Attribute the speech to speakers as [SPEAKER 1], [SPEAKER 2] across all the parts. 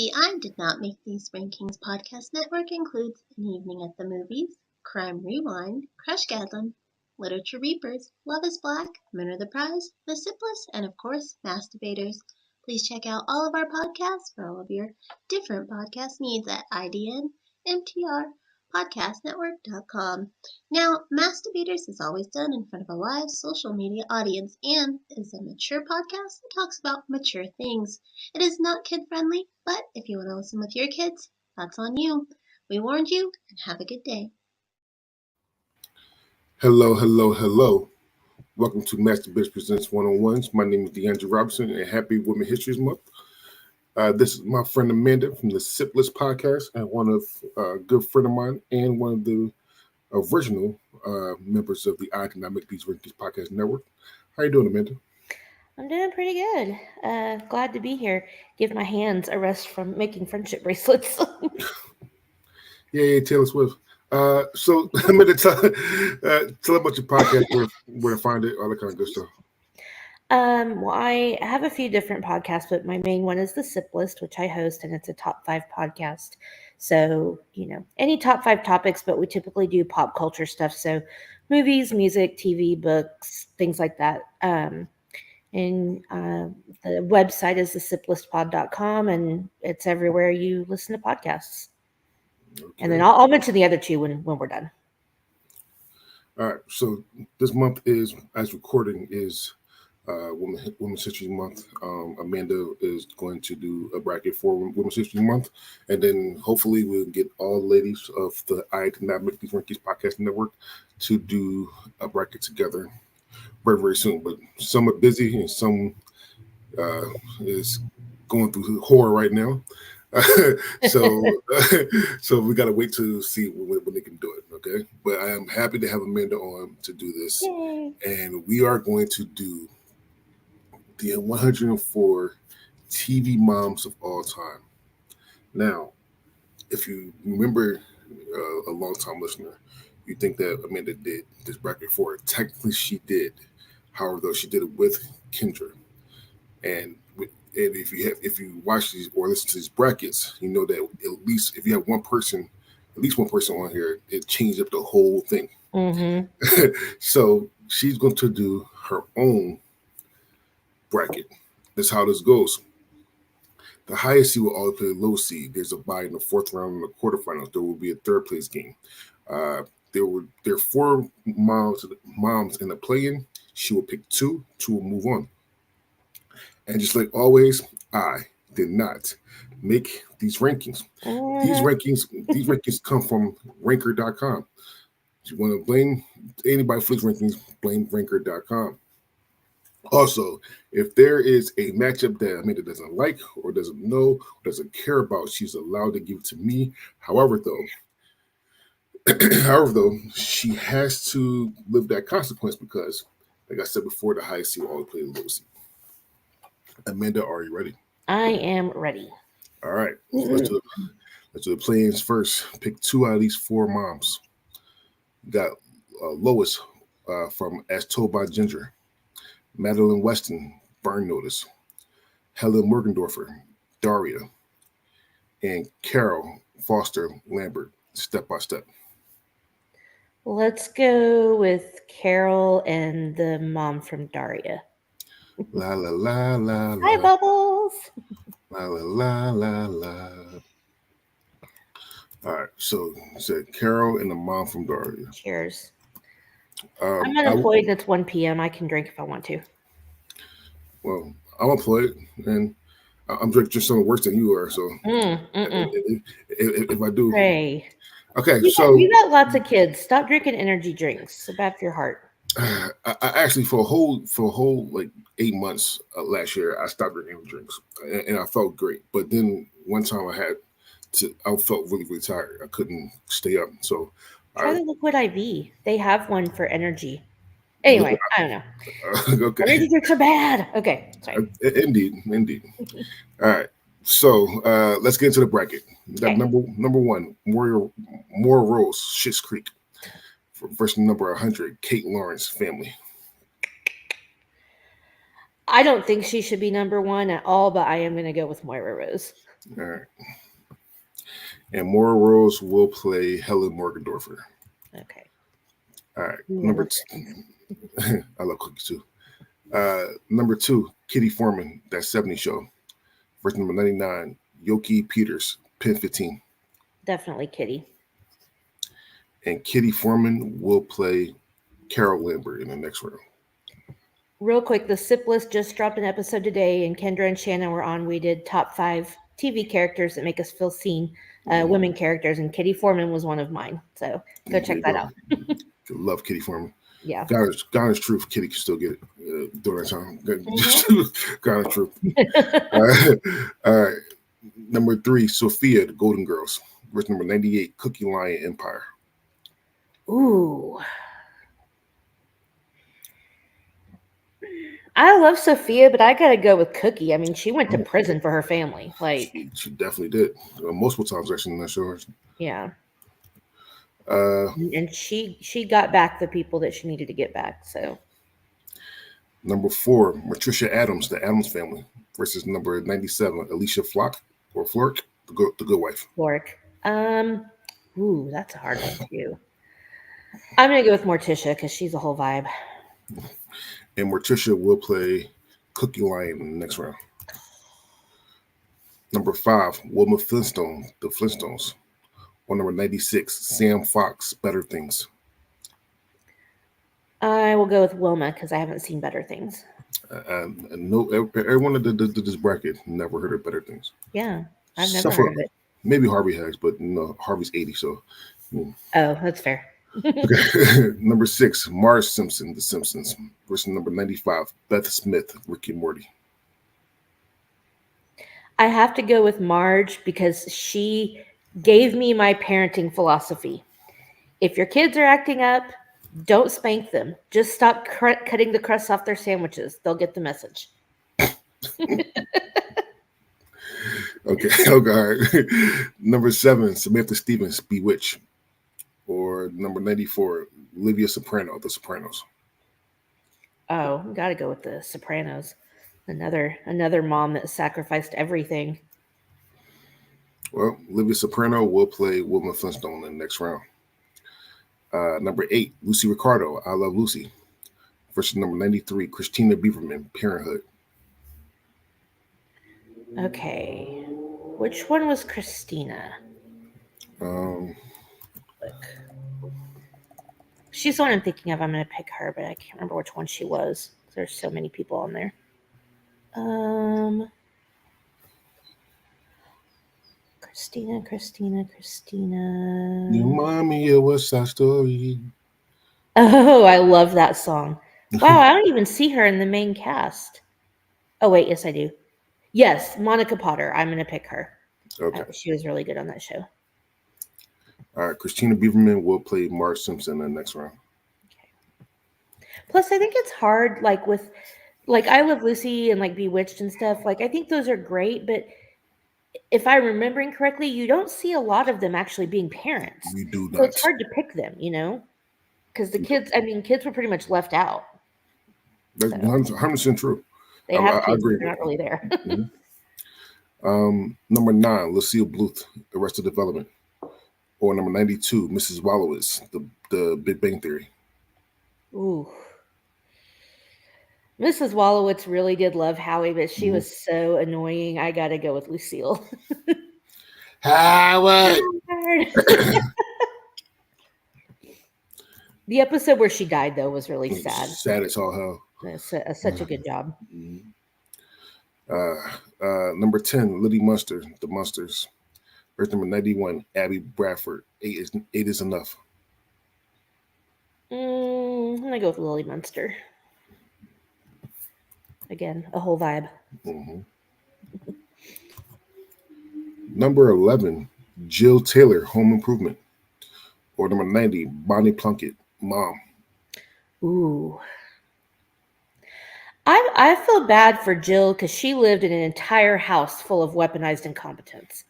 [SPEAKER 1] The I Did Not Make These Rankings podcast network includes An Evening at the Movies, Crime Rewind, Crush Gadlin, Literature Reapers, Love is Black, Men Are the Prize, The Simplest, and of course, Masturbators. Please check out all of our podcasts for all of your different podcast needs at idnmtrpodcastnetwork.com. Now, Masturbators is always done in front of a live social media audience and is a mature podcast that talks about mature things. It is not kid friendly, but if you want to listen with your kids, that's on you. We warned you, and have a good day.
[SPEAKER 2] Hello. Welcome to Master Bitch Presents One-on-Ones. My name is DeAndre Robinson, and happy Women History Month. This is my friend Amanda from the Simplest podcast, and one of a good friend of mine, and one of the original members of the I Did Not Make These Rankings podcast network. How you doing, Amanda?
[SPEAKER 3] I'm doing pretty good. Glad to be here. Give my hands a rest from making friendship bracelets.
[SPEAKER 2] Yeah, Taylor Swift. So Amanda, tell about your podcast, where to find it, all that kind of good stuff.
[SPEAKER 3] Well, I have a few different podcasts, but my main one is The Simplest, which I host, and it's a top 5 podcast. So, any top 5 topics, but we typically do pop culture stuff. So movies, music, TV, books, things like that. And the website is thesimplestpod.com, and it's everywhere you listen to podcasts. Okay. And then I'll mention the other two when we're done.
[SPEAKER 2] All right. So this month is, as recording, is Women's History Month. Amanda is going to do a bracket for Women's History Month, and then hopefully we'll get all the ladies of the I Did Not Make These Rankings podcast network to do a bracket together very, very soon. But some are busy and some is going through horror right now. So we got to wait to see when they can do it. Okay, but I am happy to have Amanda on to do this.
[SPEAKER 3] Yay.
[SPEAKER 2] And we are going to do the 104 TV moms of all time. Now, if you remember, a long-time listener, you think that Amanda did this bracket before. Technically, she did. However, though, she did it with Kendra. And if you watch these or listen to these brackets, you know that at least if you have one person on here, it changes up the whole thing.
[SPEAKER 3] Mm-hmm.
[SPEAKER 2] So she's going to do her own bracket. That's how this goes. The highest seed will always play the low seed. There's a bye in the 4th round in the quarterfinals. There will be a 3rd place game. There are 4 moms in the play-in. She will pick 2. 2 will move on. And just like always, I did not make these rankings. These rankings come from ranker.com. If you want to blame anybody for these rankings, blame ranker.com. Also, if there is a matchup that Amanda doesn't like or doesn't know or doesn't care about, she's allowed to give it to me. However, though, she has to live that consequence because, like I said before, the highest seed will always play the lowest seed. Amanda, are you ready?
[SPEAKER 3] I am ready.
[SPEAKER 2] All right. Let's do the play-ins first. Pick 2 out of these 4 moms. You got Lois from As Told by Ginger. Madeline Weston, Burn Notice. Helen Morgendorfer, Daria. And Carol Foster Lambert, Step by Step.
[SPEAKER 3] Let's go with Carol and the mom from Daria.
[SPEAKER 2] La la la la la.
[SPEAKER 3] Hi, Bubbles.
[SPEAKER 2] La la la la la. All right, so said Carol and the mom from Daria.
[SPEAKER 3] Cheers. I'm unemployed and it's 1 p.m. I can drink if I want to.
[SPEAKER 2] Well, I'm employed and I'm drinking something worse than you are. So if I do,
[SPEAKER 3] hey,
[SPEAKER 2] okay.
[SPEAKER 3] You got lots of kids. Stop drinking energy drinks. It's bad for your heart.
[SPEAKER 2] I actually for a whole like 8 months last year, I stopped drinking drinks and I felt great. But then one time I felt really, really tired. I couldn't stay up. So
[SPEAKER 3] try the Liquid IV. They have one for energy. Anyway, I don't know.
[SPEAKER 2] Okay.
[SPEAKER 3] Energy drinks are bad. Okay, sorry.
[SPEAKER 2] Indeed. All right. So let's get into the bracket. Okay. Number 1, More Rose, Schitt's Creek. Versus number 100, Kate Lawrence Family.
[SPEAKER 3] I don't think she should be number one at all, but I am going to go with Moira Rose.
[SPEAKER 2] All right. And Moira Rose will play Helen Morgendorfer.
[SPEAKER 3] Okay.
[SPEAKER 2] All right.
[SPEAKER 3] Ooh,
[SPEAKER 2] Number two. I love cookies too. Number 2, Kitty Foreman, That 70s Show. Verse number 99, Yoki Peters, Pen 15.
[SPEAKER 3] Definitely Kitty.
[SPEAKER 2] And Kitty Foreman will play Carol Lambert in the next round.
[SPEAKER 3] Real quick, the SIP list just dropped an episode today, and Kendra and Shannon were on. We did top 5 TV characters that make us feel seen, women characters, and Kitty Foreman was one of mine. So go check that out.
[SPEAKER 2] Love Kitty Foreman.
[SPEAKER 3] Yeah.
[SPEAKER 2] God is truth. Kitty can still get it during that time. God is truth. All right. Number 3, Sophia, The Golden Girls. Verse number 98, Cookie Lion Empire.
[SPEAKER 3] Ooh. I love Sophia, but I gotta go with Cookie. I mean, she went to prison for her family. Like,
[SPEAKER 2] she definitely did. Multiple times actually in that show.
[SPEAKER 3] Yeah. And she got back the people that she needed to get back. So
[SPEAKER 2] number 4, Matricia Adams, The Adams Family, versus number 97, Alicia Flork, The Good Wife.
[SPEAKER 3] Flork. Ooh, that's a hard one too. I'm gonna go with Morticia because she's a whole vibe.
[SPEAKER 2] And Morticia will play Cookie Lion in the next round. Number 5, Wilma Flintstone, The Flintstones. Or number 96, Sam Fox, Better Things.
[SPEAKER 3] I will go with Wilma because I haven't seen Better Things.
[SPEAKER 2] No, everyone that did this bracket never heard of Better Things.
[SPEAKER 3] Yeah, I've never heard of it.
[SPEAKER 2] Maybe Harvey has, but no, Harvey's 80, so.
[SPEAKER 3] Oh, that's fair.
[SPEAKER 2] Okay. Number 6, Marge Simpson, The Simpsons. Versus number 95, Beth Smith, Rick and Morty.
[SPEAKER 3] I have to go with Marge because she gave me my parenting philosophy. If your kids are acting up, don't spank them. Just stop cutting the crust off their sandwiches. They'll get the message.
[SPEAKER 2] Okay. All right. Number 7, Samantha Stevens, Bewitched. Or number 94, Olivia Soprano, The Sopranos.
[SPEAKER 3] Oh, gotta go with The Sopranos. Another mom that sacrificed everything.
[SPEAKER 2] Well, Olivia Soprano will play Wilma Flintstone in the next round. Number 8, Lucy Ricardo, I Love Lucy. Versus number 93, Christina Beaverman, Parenthood.
[SPEAKER 3] Okay. Which one was Christina? She's the one I'm thinking of. I'm going to pick her, but I can't remember which one she was. There's so many people on there. Christina.
[SPEAKER 2] You remind me of West Side Story.
[SPEAKER 3] Oh, I love that song. Wow, I don't even see her in the main cast. Oh, wait, yes, I do. Yes, Monica Potter. I'm going to pick her.
[SPEAKER 2] Okay.
[SPEAKER 3] She was really good on that show.
[SPEAKER 2] All right, Christina Beaverman will play Marge Simpson in the next round.
[SPEAKER 3] Okay. Plus, I think it's hard, like with, like I Love Lucy and like Bewitched and stuff. Like I think those are great, but if I'm remembering correctly, you don't see a lot of them actually being parents.
[SPEAKER 2] You do not.
[SPEAKER 3] So it's hard to pick them, you know, because the kids. I mean, kids were pretty much left out.
[SPEAKER 2] That's 100% true.
[SPEAKER 3] They have kids,
[SPEAKER 2] I agree.
[SPEAKER 3] They're not really there.
[SPEAKER 2] Mm-hmm. Number 9, Lucille Bluth, Arrested Development. Or number 92, Mrs. Wallowitz, the Big Bang Theory.
[SPEAKER 3] Ooh. Mrs. Wallowitz really did love Howie, but she was so annoying. I got to go with Lucille.
[SPEAKER 2] Howard!
[SPEAKER 3] The episode where she died, though, was really sad.
[SPEAKER 2] Sad as all hell.
[SPEAKER 3] That's such a good job.
[SPEAKER 2] Number 10, Liddy Munster, The Munsters. Verse number 91, Abby Bradford, 8 is Enough.
[SPEAKER 3] I'm going to go with Lily Munster. Again, a whole vibe.
[SPEAKER 2] Mm-hmm. Number 11, Jill Taylor, Home Improvement. Or number 90, Bonnie Plunkett, Mom.
[SPEAKER 3] Ooh. I feel bad for Jill because she lived in an entire house full of weaponized incompetence.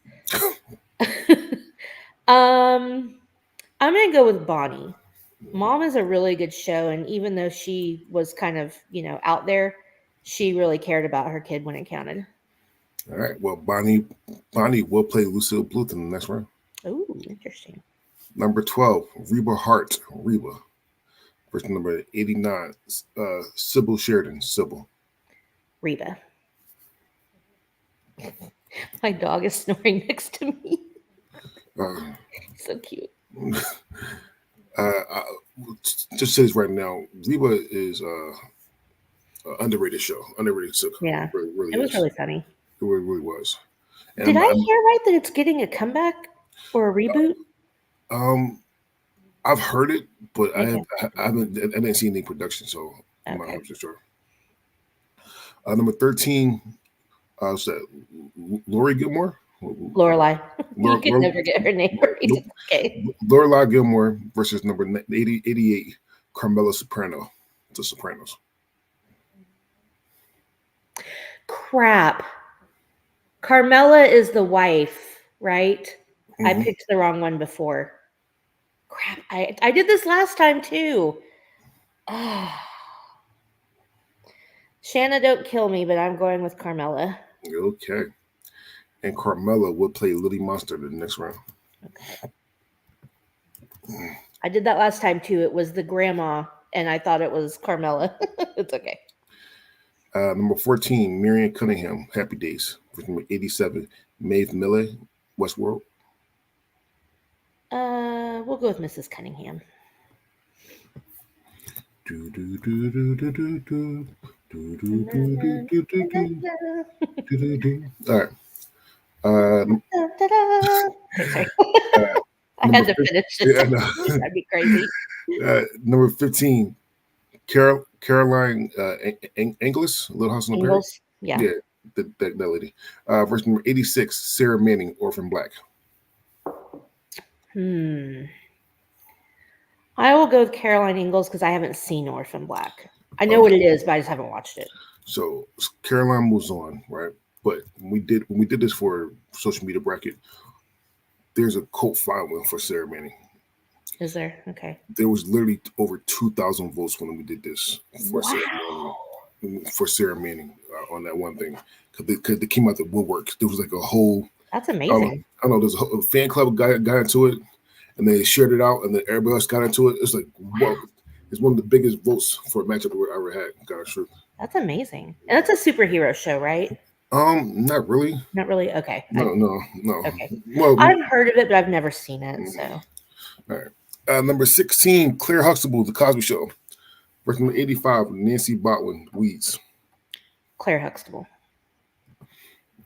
[SPEAKER 3] I'm going to go with Bonnie. Mom is a really good show, and even though she was kind of, out there, she really cared about her kid when it counted.
[SPEAKER 2] All right. Well, Bonnie will play Lucille Bluth in the next round.
[SPEAKER 3] Oh, interesting.
[SPEAKER 2] Number 12, Reba Hart, Reba. Versus number 89, Sybil Sheridan, Sybil.
[SPEAKER 3] Reba. My dog is snoring next to me. So cute.
[SPEAKER 2] Just say this right now, Reba is an underrated show, underrated sitcom.
[SPEAKER 3] Yeah,
[SPEAKER 2] really
[SPEAKER 3] it was
[SPEAKER 2] is.
[SPEAKER 3] really funny.
[SPEAKER 2] It really was. And
[SPEAKER 3] Did I hear right that it's getting a comeback or a reboot?
[SPEAKER 2] I've heard it, but
[SPEAKER 3] Okay.
[SPEAKER 2] I didn't see any production, so I'm not
[SPEAKER 3] Okay.
[SPEAKER 2] 100% sure. Number 13, was that Lori Gilmore?
[SPEAKER 3] Lorelai. You can never get her name right.
[SPEAKER 2] Nope.
[SPEAKER 3] Okay.
[SPEAKER 2] Lorelai Gilmore versus number 88, Carmela Soprano, The Sopranos.
[SPEAKER 3] Crap. Carmela is the wife, right?
[SPEAKER 2] Mm-hmm.
[SPEAKER 3] I picked the wrong one before. Crap. I did this last time too. Shanna, don't kill me, but I'm going with Carmela.
[SPEAKER 2] Okay. And Carmela would play Lily Monster in the next round.
[SPEAKER 3] Okay. I did that last time too. It was the grandma, and I thought it was Carmela. It's okay.
[SPEAKER 2] Number 14, Marion Cunningham, Happy Days. With number 87, Maeve Miller, Westworld.
[SPEAKER 3] We'll go with Mrs. Cunningham.
[SPEAKER 2] All right.
[SPEAKER 3] Okay, I had to finish it. Yeah, no. That'd be crazy.
[SPEAKER 2] Number 15, Caroline Inglis, Little House on the Prairie.
[SPEAKER 3] Yeah,
[SPEAKER 2] that lady. Verse number 86, Sarah Manning, Orphan Black.
[SPEAKER 3] I will go with Caroline Ingalls because I haven't seen Orphan Black. I know what it is, but I just haven't watched it.
[SPEAKER 2] So Caroline moves on, right? But when we did this for social media bracket, there's a cult following for Sarah Manning.
[SPEAKER 3] Is there? Okay.
[SPEAKER 2] There was literally over 2,000 votes when we did this for Sarah Manning on that one thing because they came out the woodwork. There was like a whole.
[SPEAKER 3] That's amazing.
[SPEAKER 2] I don't know. There's a fan club got into it, and they shared it out, and then everybody else got into it. It's like, whoa. It's one of the biggest votes for a matchup I ever had. God's truth.
[SPEAKER 3] That's amazing. And it's a superhero show, right?
[SPEAKER 2] Not really.
[SPEAKER 3] Not really? Okay.
[SPEAKER 2] No.
[SPEAKER 3] Okay.
[SPEAKER 2] Well,
[SPEAKER 3] I've heard of it, but I've never seen it. So.
[SPEAKER 2] All right. Number 16, Claire Huxtable, The Cosby Show. Versus number 85, Nancy Botwin, Weeds.
[SPEAKER 3] Claire Huxtable.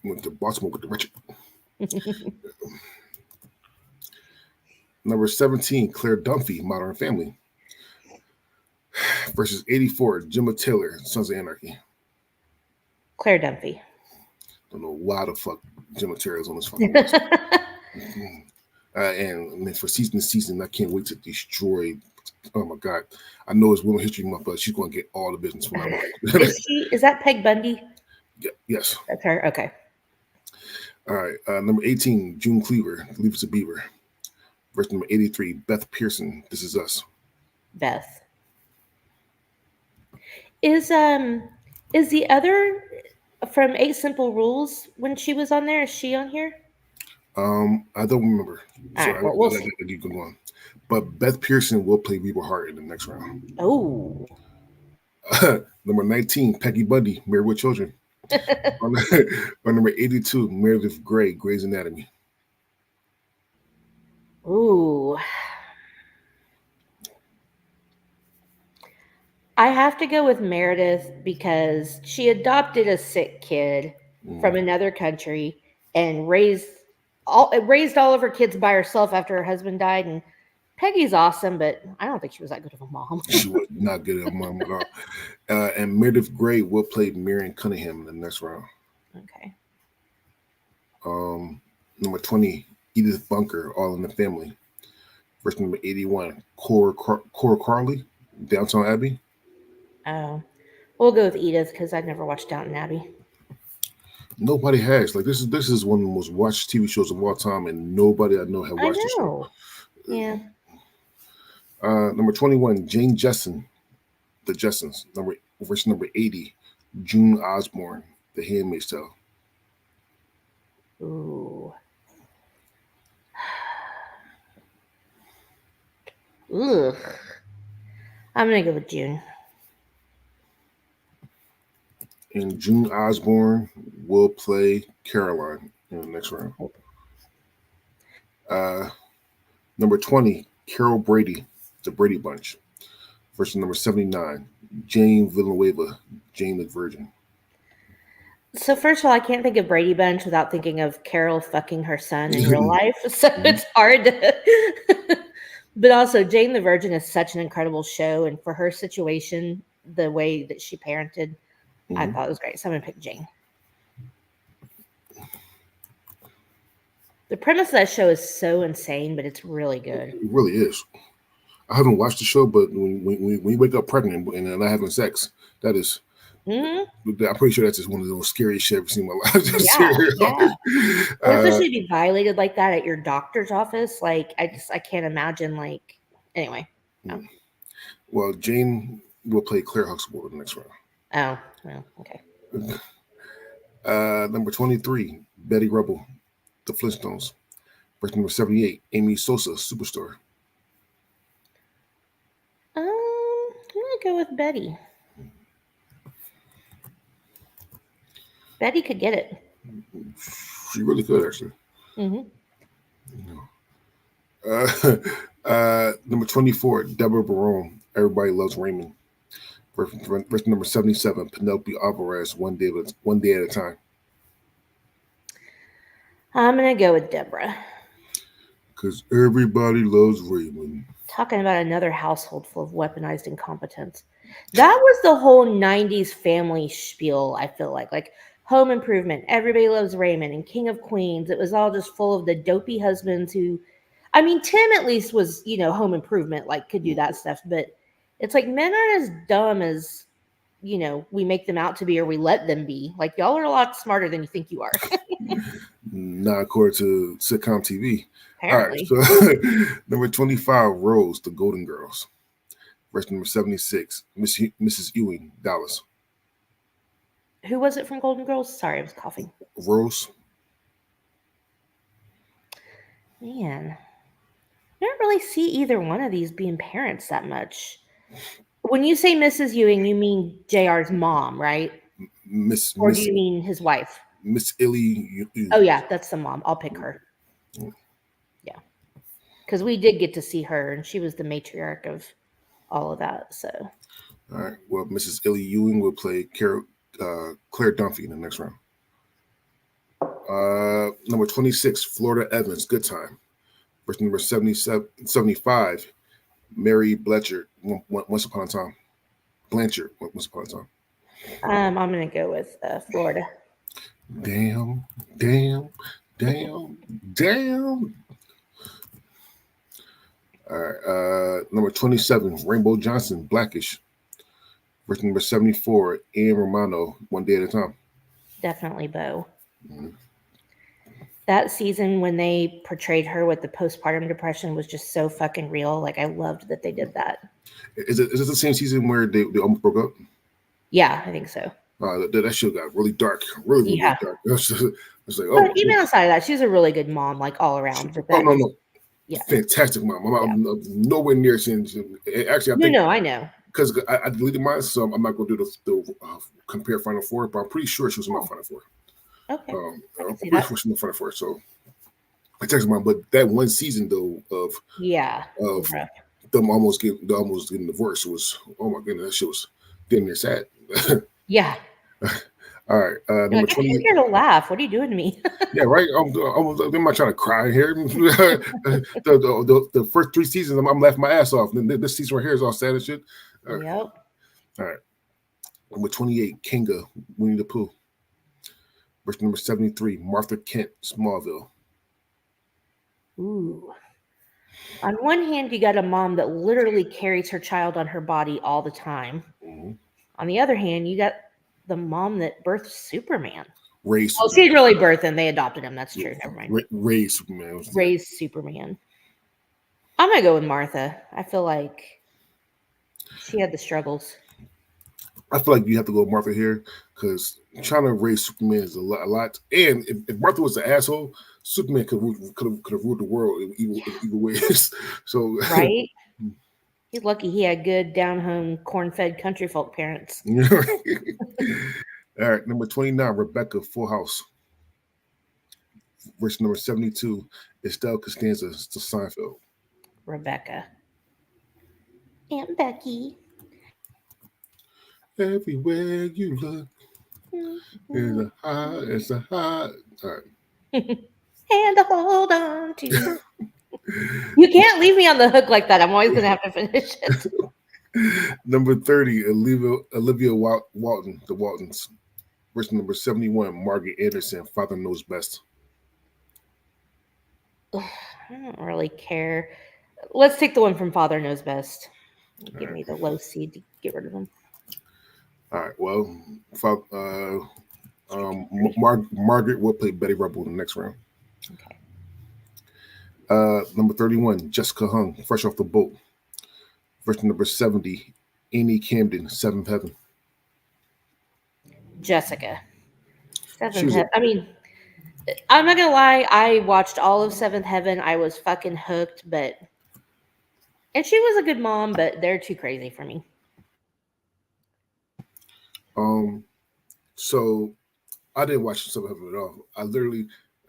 [SPEAKER 2] Went to Baltimore with the Richard. Number 17, Claire Dunphy, Modern Family. Versus 84, Gemma Taylor, Sons of Anarchy.
[SPEAKER 3] Claire Dunphy.
[SPEAKER 2] Don't know why the fuck Gemma Taylor is on this fucking list. And for season to season, I can't wait to destroy. Oh my God. I know it's Women's History Month, but she's going to get all the business from now on.
[SPEAKER 3] Is that Peg Bundy?
[SPEAKER 2] Yeah, yes.
[SPEAKER 3] That's her? Okay.
[SPEAKER 2] All right. Number 18, June Cleaver, Leave Us a Beaver. Verse number 83, Beth Pearson, This Is Us.
[SPEAKER 3] Beth. Is the other from 8 Simple Rules when she was on there? Is she on here?
[SPEAKER 2] I don't remember.
[SPEAKER 3] All right, we'll see.
[SPEAKER 2] You can go on. But Beth Pearson will play Reba Hart in the next round.
[SPEAKER 3] Oh.
[SPEAKER 2] Number 19, Peggy Bundy, Married with Children. on number 82, Meredith Grey, Grey's Anatomy.
[SPEAKER 3] Ooh. I have to go with Meredith because she adopted a sick kid from another country and raised all of her kids by herself after her husband died. And Peggy's awesome, but I don't think she was that good of a mom.
[SPEAKER 2] She was not good of a mom at all. And Meredith Grey will play Marion Cunningham in the next round.
[SPEAKER 3] Okay.
[SPEAKER 2] Number 20, Edith Bunker, All in the Family. Verse number 81, Cora Carley, Downton Abbey.
[SPEAKER 3] Oh, we'll go with Edith because I've never watched Downton Abbey.
[SPEAKER 2] Nobody has. Like this is one of the most watched TV shows of all time, and nobody I know have watched the show.
[SPEAKER 3] Yeah.
[SPEAKER 2] Number 21, Jane Jessen, The Jessens. Verse number 80, June Osborne, The Handmaid's Tale.
[SPEAKER 3] Ooh. Ugh. I'm gonna go with June.
[SPEAKER 2] And June Osborne will play Caroline in the next round. Number 20, Carol Brady, The Brady Bunch. Versus number 79, Jane Villanueva, Jane the Virgin.
[SPEAKER 3] So first of all, I can't think of Brady Bunch without thinking of Carol fucking her son in real life. So it's hard to. But also, Jane the Virgin is such an incredible show, and for her situation, the way that she parented, I thought it was great. So I'm gonna pick Jane. The premise of that show is so insane, but it's really good.
[SPEAKER 2] It really is. I haven't watched the show, but when you wake up pregnant and not having sex, that is.
[SPEAKER 3] Mm-hmm.
[SPEAKER 2] I'm pretty sure that's just one of those scariest shit I've ever seen in my life.
[SPEAKER 3] Yeah. Especially to be violated like that at your doctor's office. Like, I can't imagine. Like, anyway. No.
[SPEAKER 2] Well, Jane will play Claire Huxtable in the next round.
[SPEAKER 3] Oh, well, okay.
[SPEAKER 2] Number 23, Betty Rubble, The Flintstones. Versus number 78, Amy Sosa, Superstore.
[SPEAKER 3] I'm gonna go with Betty. Betty could get it.
[SPEAKER 2] She really could, actually.
[SPEAKER 3] Mm-hmm.
[SPEAKER 2] Number 24, Deborah Barone, Everybody Loves Raymond. Versus number 77, Penelope Alvarez, One Day at a Time.
[SPEAKER 3] I'm gonna go with Deborah.
[SPEAKER 2] Because everybody loves Raymond.
[SPEAKER 3] Talking about another household full of weaponized incompetence. That was the whole 90s family spiel, I feel like Home Improvement, Everybody Loves Raymond, and King of Queens. It was all just full of the dopey husbands who, I mean, Tim at least was, Home Improvement, like could do that stuff. But it's like men aren't as dumb as, we make them out to be or we let them be. Like y'all are a lot smarter than you think you are.
[SPEAKER 2] Not according to sitcom TV.
[SPEAKER 3] Apparently.
[SPEAKER 2] All right, so number 25, Rose, The Golden Girls. Versus number 76, Mrs. Ewing, Dallas.
[SPEAKER 3] Who was it from Golden Girls? Sorry, I was coughing.
[SPEAKER 2] Rose.
[SPEAKER 3] Man, I don't really see either one of these being parents that much. When you say Mrs. Ewing, you mean JR's mom, right? Or do you mean his wife?
[SPEAKER 2] Miss Illy.
[SPEAKER 3] Oh, yeah, that's the mom. I'll pick her. Yeah. Because we did get to see her, and she was the matriarch of all of that. So.
[SPEAKER 2] All right. Well, Mrs. Illy Ewing will play Claire Dunphy in the next round. Number 26, Florida Evans, Good Time. Versus number 75, Mary Blanchard, Once Upon a Time. Blanchard, Once Upon a Time.
[SPEAKER 3] I'm going to go with Florida.
[SPEAKER 2] Damn. All right. Number 27, Rainbow Johnson, Blackish. Versus number 74, Anne Romano, One Day at a Time.
[SPEAKER 3] Definitely Bo. Mm-hmm. That season when they portrayed her with the postpartum depression was just so fucking real. Like, I loved that they did that.
[SPEAKER 2] Is it the same season where they almost broke up?
[SPEAKER 3] Yeah, I think so.
[SPEAKER 2] That show got really dark. Really dark. It's like,
[SPEAKER 3] but even outside of that, she's a really good mom, like all around.
[SPEAKER 2] No. Yeah. Fantastic mom. I'm nowhere near seeing. Actually,
[SPEAKER 3] I know.
[SPEAKER 2] Because I deleted mine, so I'm not going to do the compare Final Four, but I'm pretty sure she was in my Final Four.
[SPEAKER 3] Okay.
[SPEAKER 2] I'm pretty sure she was in the Final Four. So I texted mine, but that one season though of them almost getting divorced was, oh my goodness, that shit was getting there sad.
[SPEAKER 3] Yeah.
[SPEAKER 2] All right. Number 20.
[SPEAKER 3] I'm here to laugh. What are you doing to me?
[SPEAKER 2] Yeah, right. I'm not trying to cry here. the first 3 seasons, I'm laughing my ass off. And this season right here is all sad and shit.
[SPEAKER 3] Yep.
[SPEAKER 2] All right. Number 28, Kinga, Winnie the Pooh. Versus number 73, Martha Kent, Smallville.
[SPEAKER 3] Ooh. On one hand, you got a mom that literally carries her child on her body all the time. Mm-hmm. On the other hand, you got the mom that birthed Superman.
[SPEAKER 2] Raised.
[SPEAKER 3] Oh, she really birthed him. They adopted him. That's true. Never mind.
[SPEAKER 2] Raised Superman.
[SPEAKER 3] Raised Superman. I'm going to go with Martha. I feel like she had the struggles.
[SPEAKER 2] I feel like you have to go with Martha here because trying to raise Superman is a lot. And if Martha was an asshole, Superman could have ruled the world in either ways. So
[SPEAKER 3] Right? He's lucky he had good down home corn-fed country folk parents.
[SPEAKER 2] All right, number 29, Rebecca, Full House. Verse number 72, Estelle Costanza to Seinfeld.
[SPEAKER 3] Rebecca. Aunt Becky.
[SPEAKER 2] Everywhere you look, it's a high. All right.
[SPEAKER 3] And to hold on to. You can't leave me on the hook like that. I'm always going to have to finish it.
[SPEAKER 2] Number 30, Olivia Walton, The Waltons. Verse number 71, Margaret Anderson, Father Knows Best.
[SPEAKER 3] I don't really care. Let's take the one from Father Knows Best. Give me the low C to get rid of them.
[SPEAKER 2] All right. Well, Margaret will play Betty Rubble in the next round.
[SPEAKER 3] Okay.
[SPEAKER 2] Number 31, Jessica Hung, Fresh Off the Boat. Verse number 70, Amy Camden, Seventh Heaven.
[SPEAKER 3] Jessica. Seventh Heaven. I mean, I'm not going to lie. I watched all of Seventh Heaven. I was fucking hooked, and she was a good mom, but they're too crazy for me.
[SPEAKER 2] So I didn't watch Seventh Heaven at all. I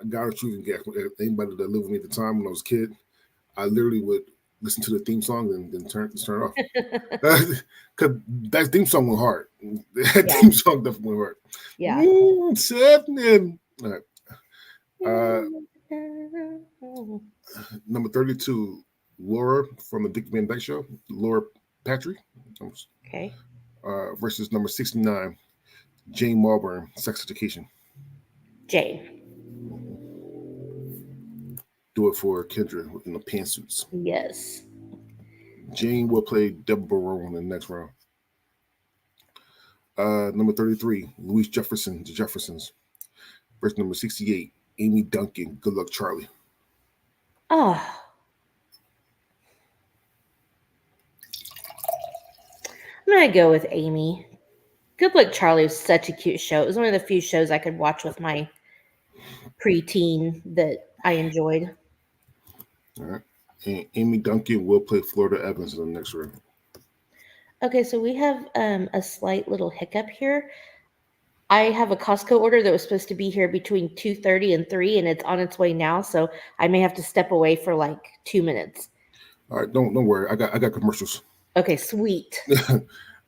[SPEAKER 2] got a truth and gas. Anybody that lived with me at the time when I was a kid, I literally would listen to the theme song and then turn it off. Because that theme song went hard. That theme song definitely went hard.
[SPEAKER 3] Yeah.
[SPEAKER 2] It's happening. All right. Number 32, Laura from the Dick Van Dyke Show, Laura Patrick.
[SPEAKER 3] Okay.
[SPEAKER 2] Versus number 69, Jane Marburn, Sex Education.
[SPEAKER 3] Jane.
[SPEAKER 2] Do it for Kendra in the pantsuits.
[SPEAKER 3] Yes.
[SPEAKER 2] Jane will play Deborah Barone in the next round. Number 33, Louise Jefferson, The Jeffersons. Verse number 68, Amy Duncan, Good Luck Charlie.
[SPEAKER 3] Oh. I'm going to go with Amy. Good Luck Charlie was such a cute show. It was one of the few shows I could watch with my preteen that I enjoyed.
[SPEAKER 2] All right. And Amy Duncan will play Florida Evans in the next round.
[SPEAKER 3] Okay, so we have a slight little hiccup here. I have a Costco order that was supposed to be here between 2:30 and 3, and it's on its way now, so I may have to step away for like 2 minutes.
[SPEAKER 2] All right, don't worry. I got commercials.
[SPEAKER 3] Okay, sweet.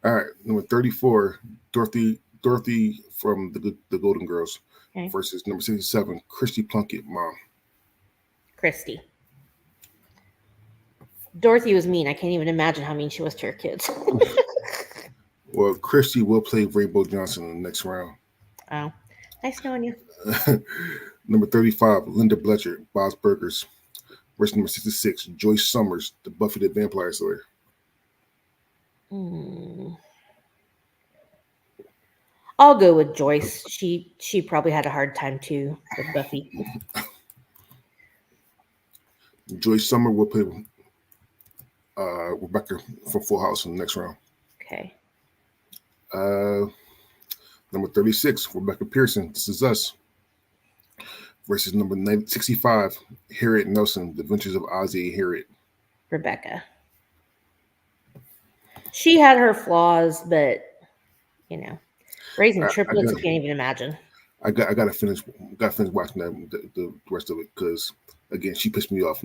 [SPEAKER 2] All right, number 34, Dorothy from the Golden Girls. Okay. Versus number 67, Christy Plunkett, Mom.
[SPEAKER 3] Christy. Dorothy was mean. I can't even imagine how mean she was to her kids.
[SPEAKER 2] Well, Christy will play Rainbow Johnson in the next round.
[SPEAKER 3] Oh, nice knowing you.
[SPEAKER 2] Number 35, Linda Bletcher, Bob's Burgers. Versus number 66, Joyce Summers, the Buffy the Vampire Slayer.
[SPEAKER 3] I'll go with Joyce. She probably had a hard time too with Buffy.
[SPEAKER 2] Joyce Summer will play Rebecca from Full House in the next round.
[SPEAKER 3] Okay.
[SPEAKER 2] Number 36, Rebecca Pearson, This Is Us. Versus number 65, Harriet Nelson, The Adventures of Ozzie and Harriet.
[SPEAKER 3] Rebecca. She had her flaws, but raising triplets, I can't even imagine.
[SPEAKER 2] I gotta finish watching the rest of it because again, she pissed me off.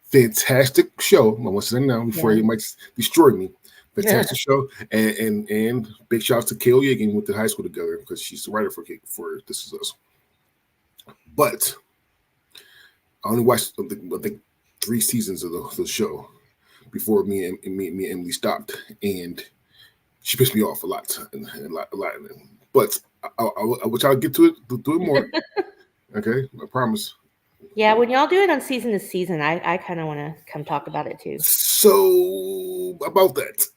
[SPEAKER 2] Fantastic show. I want to say now before he might destroy me. Fantastic show, and big shout out to Kale Yegan. Went to high school together because she's the writer for This Is Us. But I only watched I think 3 seasons of the show before me and Emily stopped, and she pissed me off a lot. But I wish I'll get to it more. Okay, I promise.
[SPEAKER 3] Yeah, when y'all do it on season to season, I kind of want to come talk about it too.
[SPEAKER 2] So about that,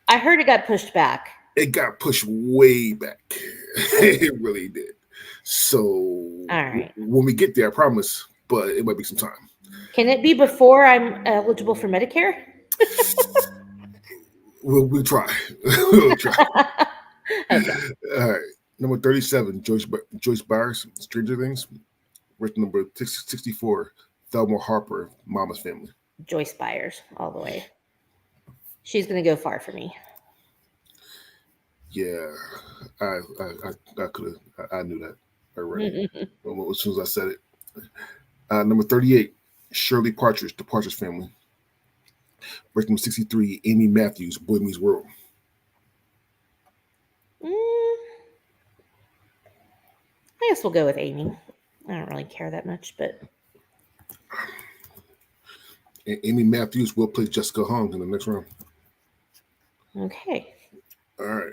[SPEAKER 3] I heard it got pushed back.
[SPEAKER 2] It got pushed way back. It really did. So
[SPEAKER 3] all right,
[SPEAKER 2] when we get there, I promise. But it might be some time.
[SPEAKER 3] Can it be before I'm eligible for Medicare?
[SPEAKER 2] We'll try. We'll try.
[SPEAKER 3] Okay.
[SPEAKER 2] All right. Number 37, Joyce Byers, Stranger Things. Written number 64, Thelma Harper, Mama's Family.
[SPEAKER 3] Joyce Byers, all the way. She's going to go far for me.
[SPEAKER 2] Yeah, I could have. I knew that already as soon as I said it. Number 38, Shirley Partridge, The Partridge Family. Verse number 63, Amy Matthews, Boy Meets World.
[SPEAKER 3] I guess we'll go with Amy. I don't really care that much, but
[SPEAKER 2] And Amy Matthews will play Jessica Hung in the next round.
[SPEAKER 3] okay.
[SPEAKER 2] All right.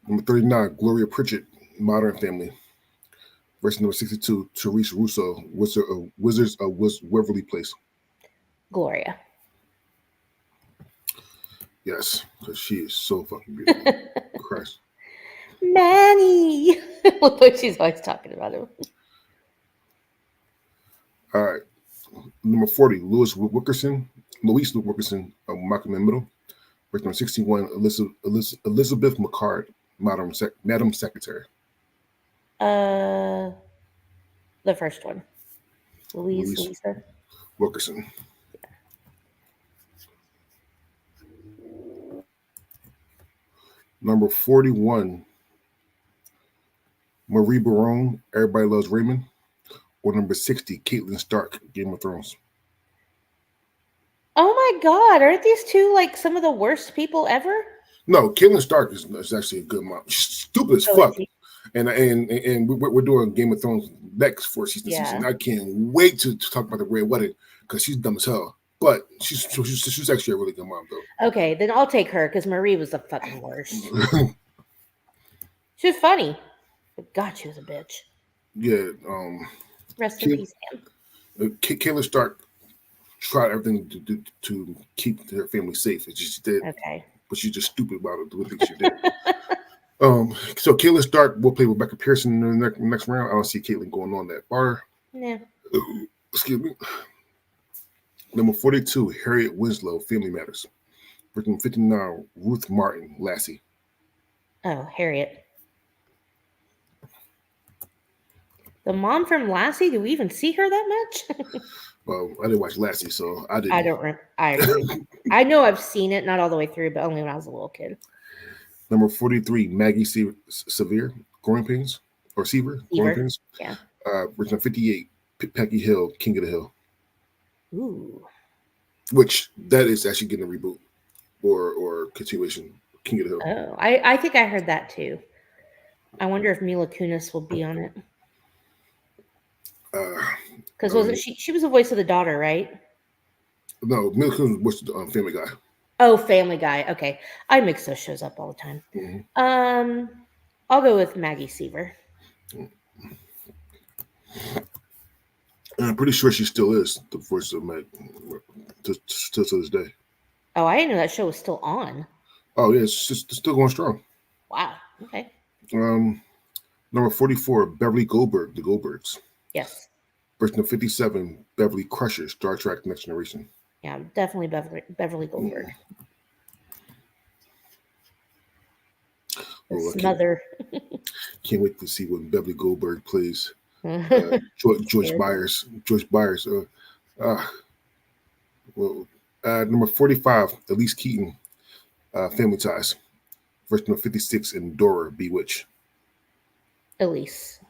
[SPEAKER 2] Number 39, Gloria Pritchett, Modern Family. Verse number 62, Therese Russo, Wizards of Waverly Place.
[SPEAKER 3] Gloria.
[SPEAKER 2] Yes, because she is so fucking beautiful. Christ.
[SPEAKER 3] Manny. Look like she's always talking about him.
[SPEAKER 2] All right. Number 40, Louis Wilkerson, Malcolm in the Middle. Verse number 61, Elizabeth McCard, Madam Secretary.
[SPEAKER 3] The first one. Lisa.
[SPEAKER 2] Wilkerson. Number 41, Marie Barone, Everybody Loves Raymond. Or number 60, Caitlin Stark, Game of Thrones.
[SPEAKER 3] Oh my God. Aren't these two like some of the worst people ever?
[SPEAKER 2] No, Caitlin Stark is actually a good mom. She's stupid as fuck. And we're doing Game of Thrones next for season. I can't wait to talk about the Red Wedding because she's dumb as hell. But she's actually a really good mom, though.
[SPEAKER 3] Okay, then I'll take her because Marie was the fucking worst. She was funny, but God, she was a bitch.
[SPEAKER 2] Yeah.
[SPEAKER 3] Rest in peace, Sam.
[SPEAKER 2] Caitlin Stark tried everything to keep her family safe. She did.
[SPEAKER 3] Okay.
[SPEAKER 2] But she's just stupid about it. The things she did. So Caitlin Stark will play Rebecca Pearson in the next round. I don't see Caitlin going on that far.
[SPEAKER 3] Yeah.
[SPEAKER 2] Excuse me. Number 42, Harriet Winslow, Family Matters. Number 59, Ruth Martin, Lassie.
[SPEAKER 3] Oh, Harriet. The mom from Lassie? Do we even see her that much?
[SPEAKER 2] Well, I didn't watch Lassie, so I didn't.
[SPEAKER 3] I don't. I know I've seen it, not all the way through, but only when I was a little kid.
[SPEAKER 2] Number 43, Maggie Seaver, Growing Pains, or Seaver, Growing Pains.
[SPEAKER 3] Yeah.
[SPEAKER 2] Number 58, Peggy Hill, King of the Hill.
[SPEAKER 3] Ooh.
[SPEAKER 2] Which that is actually getting a reboot or continuation. King of the Hill.
[SPEAKER 3] Oh, I think I heard that too. I wonder if Mila Kunis will be on it. Because wasn't she was the voice of the daughter, right?
[SPEAKER 2] No, Mila Kunis was the Family Guy.
[SPEAKER 3] Oh, Family Guy. Okay, I mix those shows up all the time.
[SPEAKER 2] Mm-hmm.
[SPEAKER 3] I'll go with Maggie Seaver.
[SPEAKER 2] And I'm pretty sure she still is the voice of Meg to this day.
[SPEAKER 3] Oh, I didn't know that show was still on.
[SPEAKER 2] Oh yeah, it's still going strong.
[SPEAKER 3] Wow. Okay.
[SPEAKER 2] Number 44, Beverly Goldberg, The Goldbergs.
[SPEAKER 3] Yes.
[SPEAKER 2] Verse number 57, Beverly Crusher, Star Trek Next Generation.
[SPEAKER 3] Yeah, definitely Beverly Goldberg. Mother.
[SPEAKER 2] Can't wait to see when Beverly Goldberg plays Joyce Byers. Number 45, Elise Keaton, Family Ties. Verse number 56, and Dora, Bewitched.
[SPEAKER 3] Elise.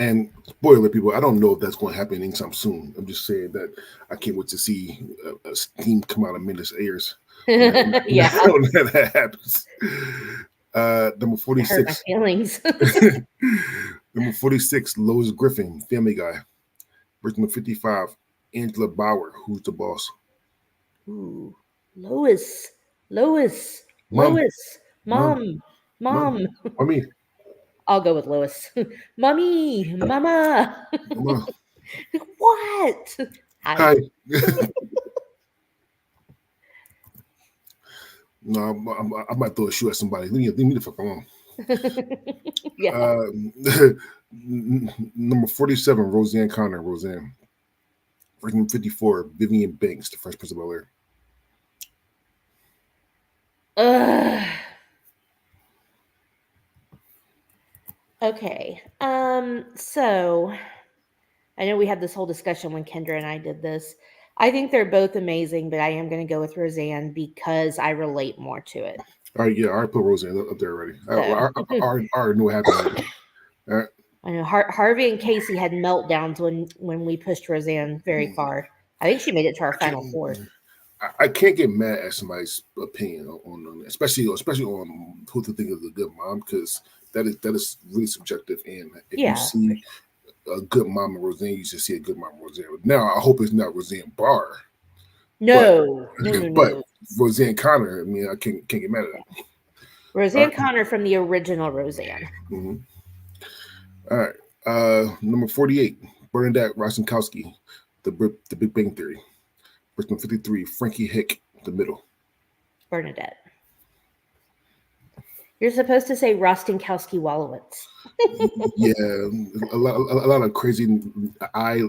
[SPEAKER 2] And spoiler, people, I don't know if that's going to happen anytime soon. I'm just saying that I can't wait to see a steam come out of Mendes Ayers.
[SPEAKER 3] Yeah.
[SPEAKER 2] When that happens. Number 46.
[SPEAKER 3] Hurt my feelings.
[SPEAKER 2] Number 46, Lois Griffin, Family Guy. Verse number 55, Angela Bauer, Who's the Boss?
[SPEAKER 3] Ooh, Lois.
[SPEAKER 2] Mom. I mean,
[SPEAKER 3] I'll go with Lois. Mommy, Mama. What?
[SPEAKER 2] Hi. No, I might throw a shoe at somebody. Leave me the fuck alone.
[SPEAKER 3] Yeah.
[SPEAKER 2] Number 47, Roseanne Connor. Roseanne. Number 54, Vivian Banks, The Fresh Prince of Bel-Air.
[SPEAKER 3] Okay. So I know we had this whole discussion when Kendra and I did this. I think they're both amazing, but I am going to go with Roseanne because I relate more to it.
[SPEAKER 2] All right, yeah, I already put Roseanne up there already. I already know what happened. All right.
[SPEAKER 3] I know Harvey and Casey had meltdowns when we pushed Roseanne very far. I think she made it to our final four.
[SPEAKER 2] I can't get mad at somebody's opinion on especially on who to think is a good mom, because that is really subjective. And if you see a good mom in Roseanne, you should see a good mom in Roseanne. Now I hope it's not Roseanne Barr.
[SPEAKER 3] No.
[SPEAKER 2] But Roseanne Connor, I mean, I can't get mad at that.
[SPEAKER 3] Roseanne Connor from the original Roseanne.
[SPEAKER 2] Mm-hmm. All right. Number 48, Bernadette Rostenkowski, the Big Bang Theory. Verse number 53, Frankie Hick, The Middle.
[SPEAKER 3] Bernadette. You're supposed to say Rostenkowski Wolowitz.
[SPEAKER 2] Yeah, a lot of crazy I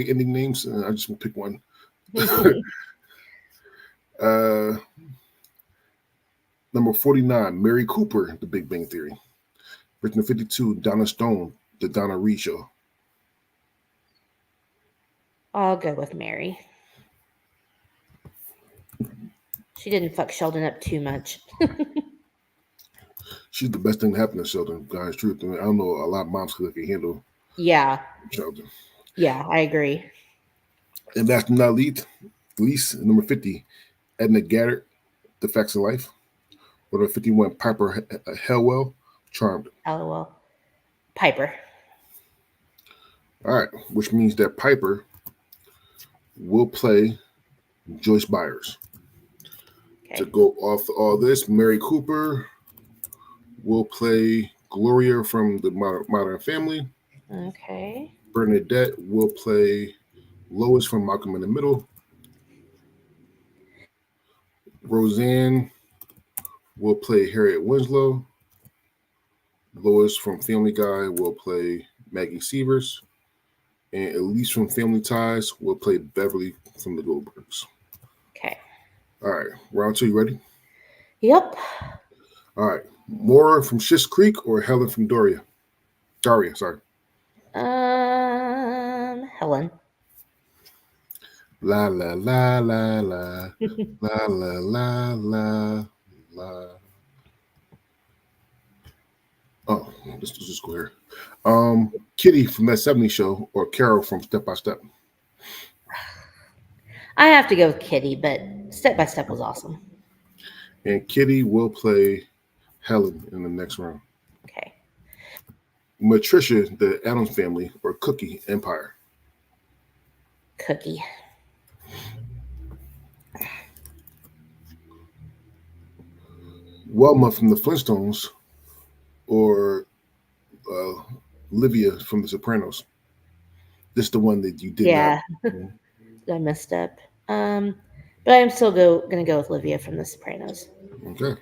[SPEAKER 2] ending names, and I just want to pick one. Number 49, Mary Cooper, The Big Bang Theory. Verse number 52, Donna Stone, The Donna Reed Show.
[SPEAKER 3] I'll go with Mary. She didn't fuck Sheldon up too much.
[SPEAKER 2] She's the best thing that happened to Sheldon, God's truth. I mean, I don't know a lot of moms could handle Sheldon.
[SPEAKER 3] Yeah, I agree.
[SPEAKER 2] And that's not least, number 50, Edna Gaddard, The Facts of Life. Or number 51, Piper Hellwell, Charmed.
[SPEAKER 3] LOL. Piper.
[SPEAKER 2] All right, which means that Piper will play Joyce Byers. Okay. To go off all this, Mary Cooper will play Gloria from the Modern Family.
[SPEAKER 3] Okay.
[SPEAKER 2] Bernadette will play Lois from Malcolm in the Middle. Roseanne will play Harriet Winslow. Lois from Family Guy will play Maggie Severs. And Elise from Family Ties will play Beverly from the Goldbergs.
[SPEAKER 3] Okay.
[SPEAKER 2] All right. Round 2, you ready?
[SPEAKER 3] Yep.
[SPEAKER 2] All right. Maura from Schitt's Creek or Helen from Daria, sorry.
[SPEAKER 3] Helen.
[SPEAKER 2] La la la la la la la la la la. Oh, let's just go here. Kitty from That 70s Show or Carol from Step by Step?
[SPEAKER 3] I have to go with Kitty, but Step by Step was awesome.
[SPEAKER 2] And Kitty will play Helen in the next round.
[SPEAKER 3] Okay.
[SPEAKER 2] Matricia, The Addams Family, or Cookie, Empire?
[SPEAKER 3] Cookie.
[SPEAKER 2] Wilma from the Flintstones or Livia from The Sopranos? This is the one that you did
[SPEAKER 3] not. I messed up. But I'm still going to go with Livia from The Sopranos.
[SPEAKER 2] Okay.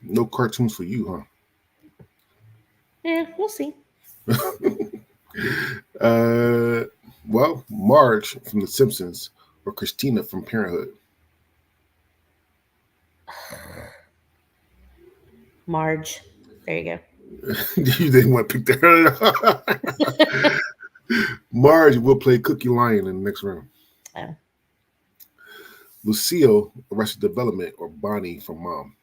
[SPEAKER 2] No cartoons for you, huh?
[SPEAKER 3] Yeah, we'll see.
[SPEAKER 2] Well, Marge from The Simpsons or Christina from Parenthood?
[SPEAKER 3] Marge. There you go.
[SPEAKER 2] You didn't want to pick that. Marge will play Cookie Lyon in the next round.
[SPEAKER 3] Oh.
[SPEAKER 2] Lucille, Arrested Development, or Bonnie from Mom?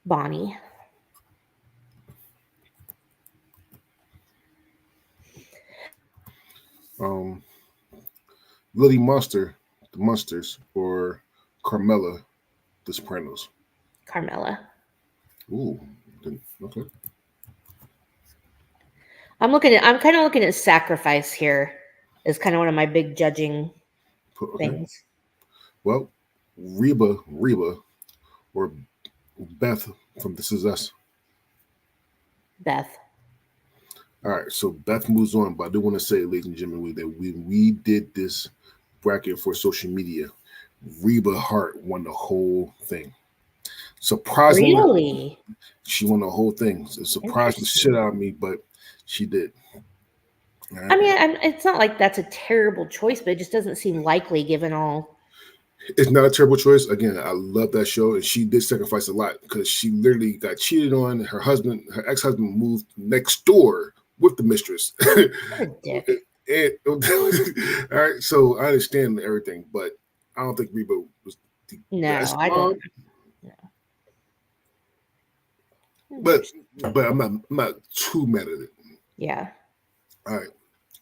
[SPEAKER 3] Bonnie.
[SPEAKER 2] Lily Monster, The Munsters, or Carmela, The Sopranos?
[SPEAKER 3] Carmela.
[SPEAKER 2] Ooh, okay.
[SPEAKER 3] I'm kind of looking at Sacrifice here. Is kind of one of my big judging things.
[SPEAKER 2] Well, Reba, or Beth from This Is Us?
[SPEAKER 3] Beth.
[SPEAKER 2] All right, so Beth moves on, but I do want to say, ladies and gentlemen, that we did this bracket for social media. Reba Hart won the whole thing. Surprisingly,
[SPEAKER 3] Really?
[SPEAKER 2] she won the whole thing. It surprised the shit out of me, but she did. All
[SPEAKER 3] I
[SPEAKER 2] right.
[SPEAKER 3] mean, it's not like that's a terrible choice, but it just doesn't seem likely given all.
[SPEAKER 2] It's not a terrible choice. Again, I love that show, and she did sacrifice a lot because she literally got cheated on. Her ex-husband, moved next door with the mistress.
[SPEAKER 3] What a dick.
[SPEAKER 2] All right, so I understand everything, but I don't think Reba was the
[SPEAKER 3] No,
[SPEAKER 2] best
[SPEAKER 3] I
[SPEAKER 2] mom.
[SPEAKER 3] don't. No.
[SPEAKER 2] But I'm not too mad at it.
[SPEAKER 3] Yeah.
[SPEAKER 2] All right,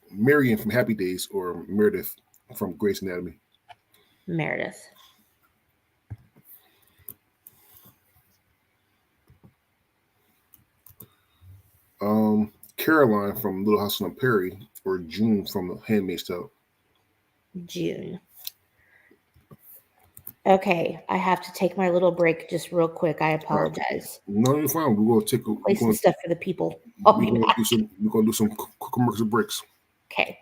[SPEAKER 2] Marion from Happy Days or Meredith from Grey's Anatomy.
[SPEAKER 3] Meredith.
[SPEAKER 2] Caroline from Little House on the Prairie or June from The Handmaid's Tale.
[SPEAKER 3] June. Okay, I have to take my little break just real quick. I apologize.
[SPEAKER 2] No, you're fine. We're gonna take
[SPEAKER 3] Play some stuff for the people. I'll be back.
[SPEAKER 2] We're gonna do some commercial breaks.
[SPEAKER 3] Okay.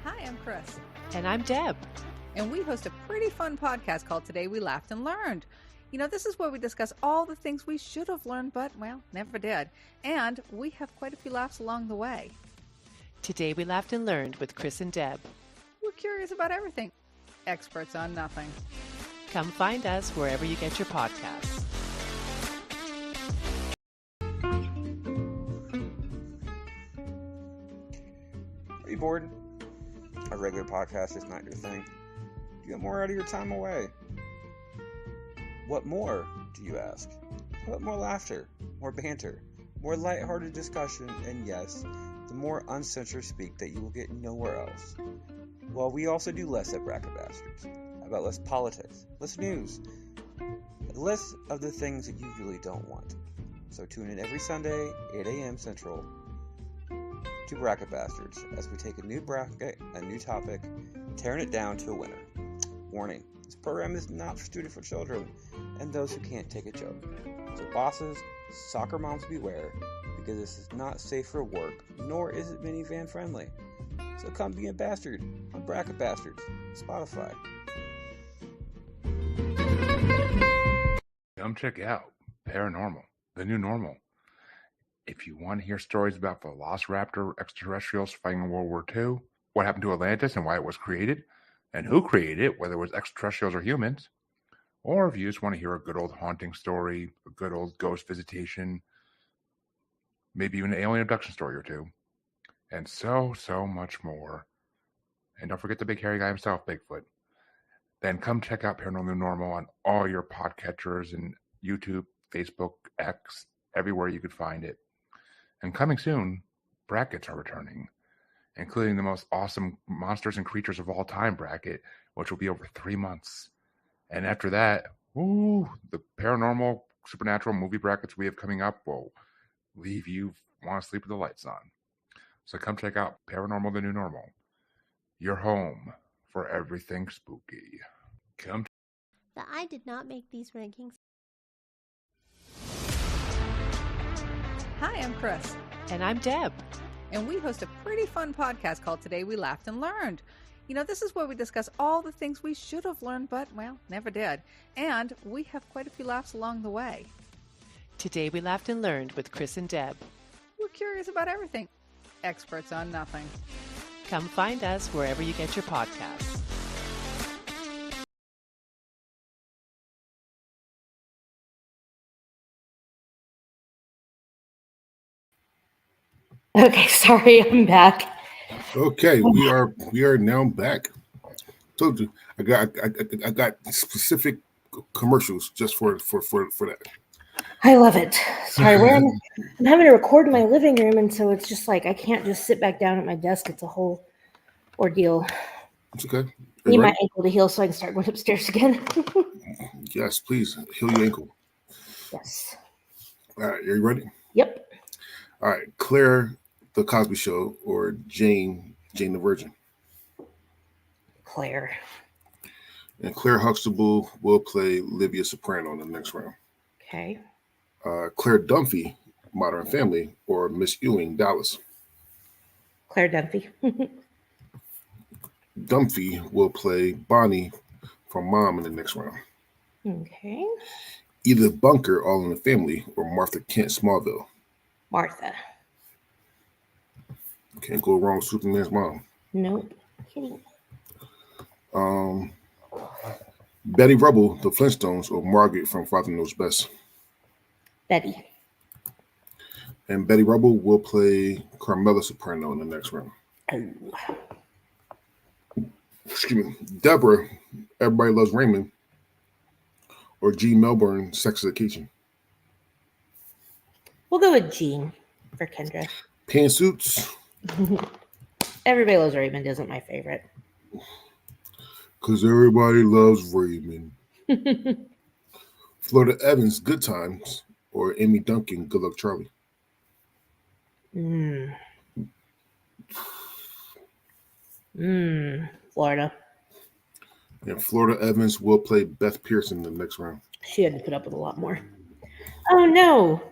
[SPEAKER 4] Hi, I'm Chris.
[SPEAKER 5] And I'm Deb.
[SPEAKER 4] And we host a pretty fun podcast called Today We Laughed and Learned. You know, this is where we discuss all the things we should have learned, but, well, never did. And we have quite a few laughs along the way.
[SPEAKER 5] Today we laughed and learned with Chris and Deb.
[SPEAKER 4] We're curious about everything, experts on nothing.
[SPEAKER 5] Come find us wherever you get your podcasts.
[SPEAKER 6] Are you bored? A regular podcast is not your thing. You get more out of your time away. What more, do you ask? How about more laughter, more banter, more lighthearted discussion, and yes, the more uncensored speak that you will get nowhere else. Well, we also do less at Bracket Bastards. About less politics, less news, less of the things that you really don't want. So tune in every Sunday, 8 a.m. Central, to Bracket Bastards as we take a new bracket, a new topic, tearing it down to a winner. Warning, this program is not suited for children and those who can't take a joke. So bosses, soccer moms beware, because this is not safe for work, nor is it minivan friendly. So come be a bastard on Bracket Bastards, Spotify.
[SPEAKER 7] Come check out Paranormal, the new normal. If you want to hear stories about Velociraptor extraterrestrials fighting in World War II, what happened to Atlantis and why it was created, and who created it, whether it was extraterrestrials or humans, or if you just want to hear a good old haunting story, a good old ghost visitation, maybe even an alien abduction story or two, and so much more. And don't forget the big hairy guy himself, Bigfoot. Then come check out Paranormal Normal on all your podcatchers and YouTube, Facebook, X, everywhere you could find it. And coming soon, brackets are returning, including the most awesome monsters and creatures of all time bracket, which will be over 3 months. And after that, the paranormal, supernatural movie brackets we have coming up will leave you want to sleep with the lights on. So come check out Paranormal the New Normal, your home for everything spooky. Come.
[SPEAKER 1] That I did not make these rankings.
[SPEAKER 4] Hi, I'm Chris.
[SPEAKER 5] And I'm Deb.
[SPEAKER 4] And we host a pretty fun podcast called Today We Laughed and Learned. You know, this is where we discuss all the things we should have learned, but, well, never did. And we have quite a few laughs along the way.
[SPEAKER 5] Today we laughed and learned with Chris and Deb.
[SPEAKER 4] We're curious about everything, experts on nothing.
[SPEAKER 5] Come find us wherever you get your podcasts.
[SPEAKER 3] Okay, sorry, I'm back.
[SPEAKER 2] Okay, we are now back. Told you, I got specific commercials just for that.
[SPEAKER 3] I love it. Sorry, I'm having to record in my living room, and so it's just like I can't just sit back down at my desk. It's a whole ordeal.
[SPEAKER 2] It's okay.
[SPEAKER 3] I need my ankle to heal so I can start going upstairs again.
[SPEAKER 2] Yes, please heal your ankle.
[SPEAKER 3] Yes.
[SPEAKER 2] All right, are you ready?
[SPEAKER 3] Yep.
[SPEAKER 2] All right, Claire, the Cosby Show, or Jane the Virgin.
[SPEAKER 3] Claire.
[SPEAKER 2] And Claire Huxtable will play Livia Soprano in the next round.
[SPEAKER 3] Okay.
[SPEAKER 2] Claire Dunphy, Modern Family, or Miss Ewing, Dallas.
[SPEAKER 3] Claire Dunphy.
[SPEAKER 2] Dunphy will play Bonnie from Mom in the next round.
[SPEAKER 3] Okay.
[SPEAKER 2] Either Bunker, All in the Family, or Martha Kent, Smallville.
[SPEAKER 3] Martha.
[SPEAKER 2] Can't go wrong with Superman's mom.
[SPEAKER 3] Nope. Kitty.
[SPEAKER 2] Betty Rubble, The Flintstones, or Margaret from Father Knows Best.
[SPEAKER 3] Betty.
[SPEAKER 2] And Betty Rubble will play Carmela Soprano in the next round.
[SPEAKER 3] Oh.
[SPEAKER 2] Excuse me. Deborah, Everybody Loves Raymond, or Jean Melbourne, Sex Education.
[SPEAKER 3] We'll go with Jean for Kendra.
[SPEAKER 2] Pantsuits,
[SPEAKER 3] Everybody Loves Raymond isn't my favorite.
[SPEAKER 2] because everybody loves Raymond. Florida Evans, Good Times, or Amy Duncan, Good Luck Charlie.
[SPEAKER 3] Florida.
[SPEAKER 2] And Florida Evans will play Beth Pearson in the next round.
[SPEAKER 3] She had to put up with a lot more. Oh no.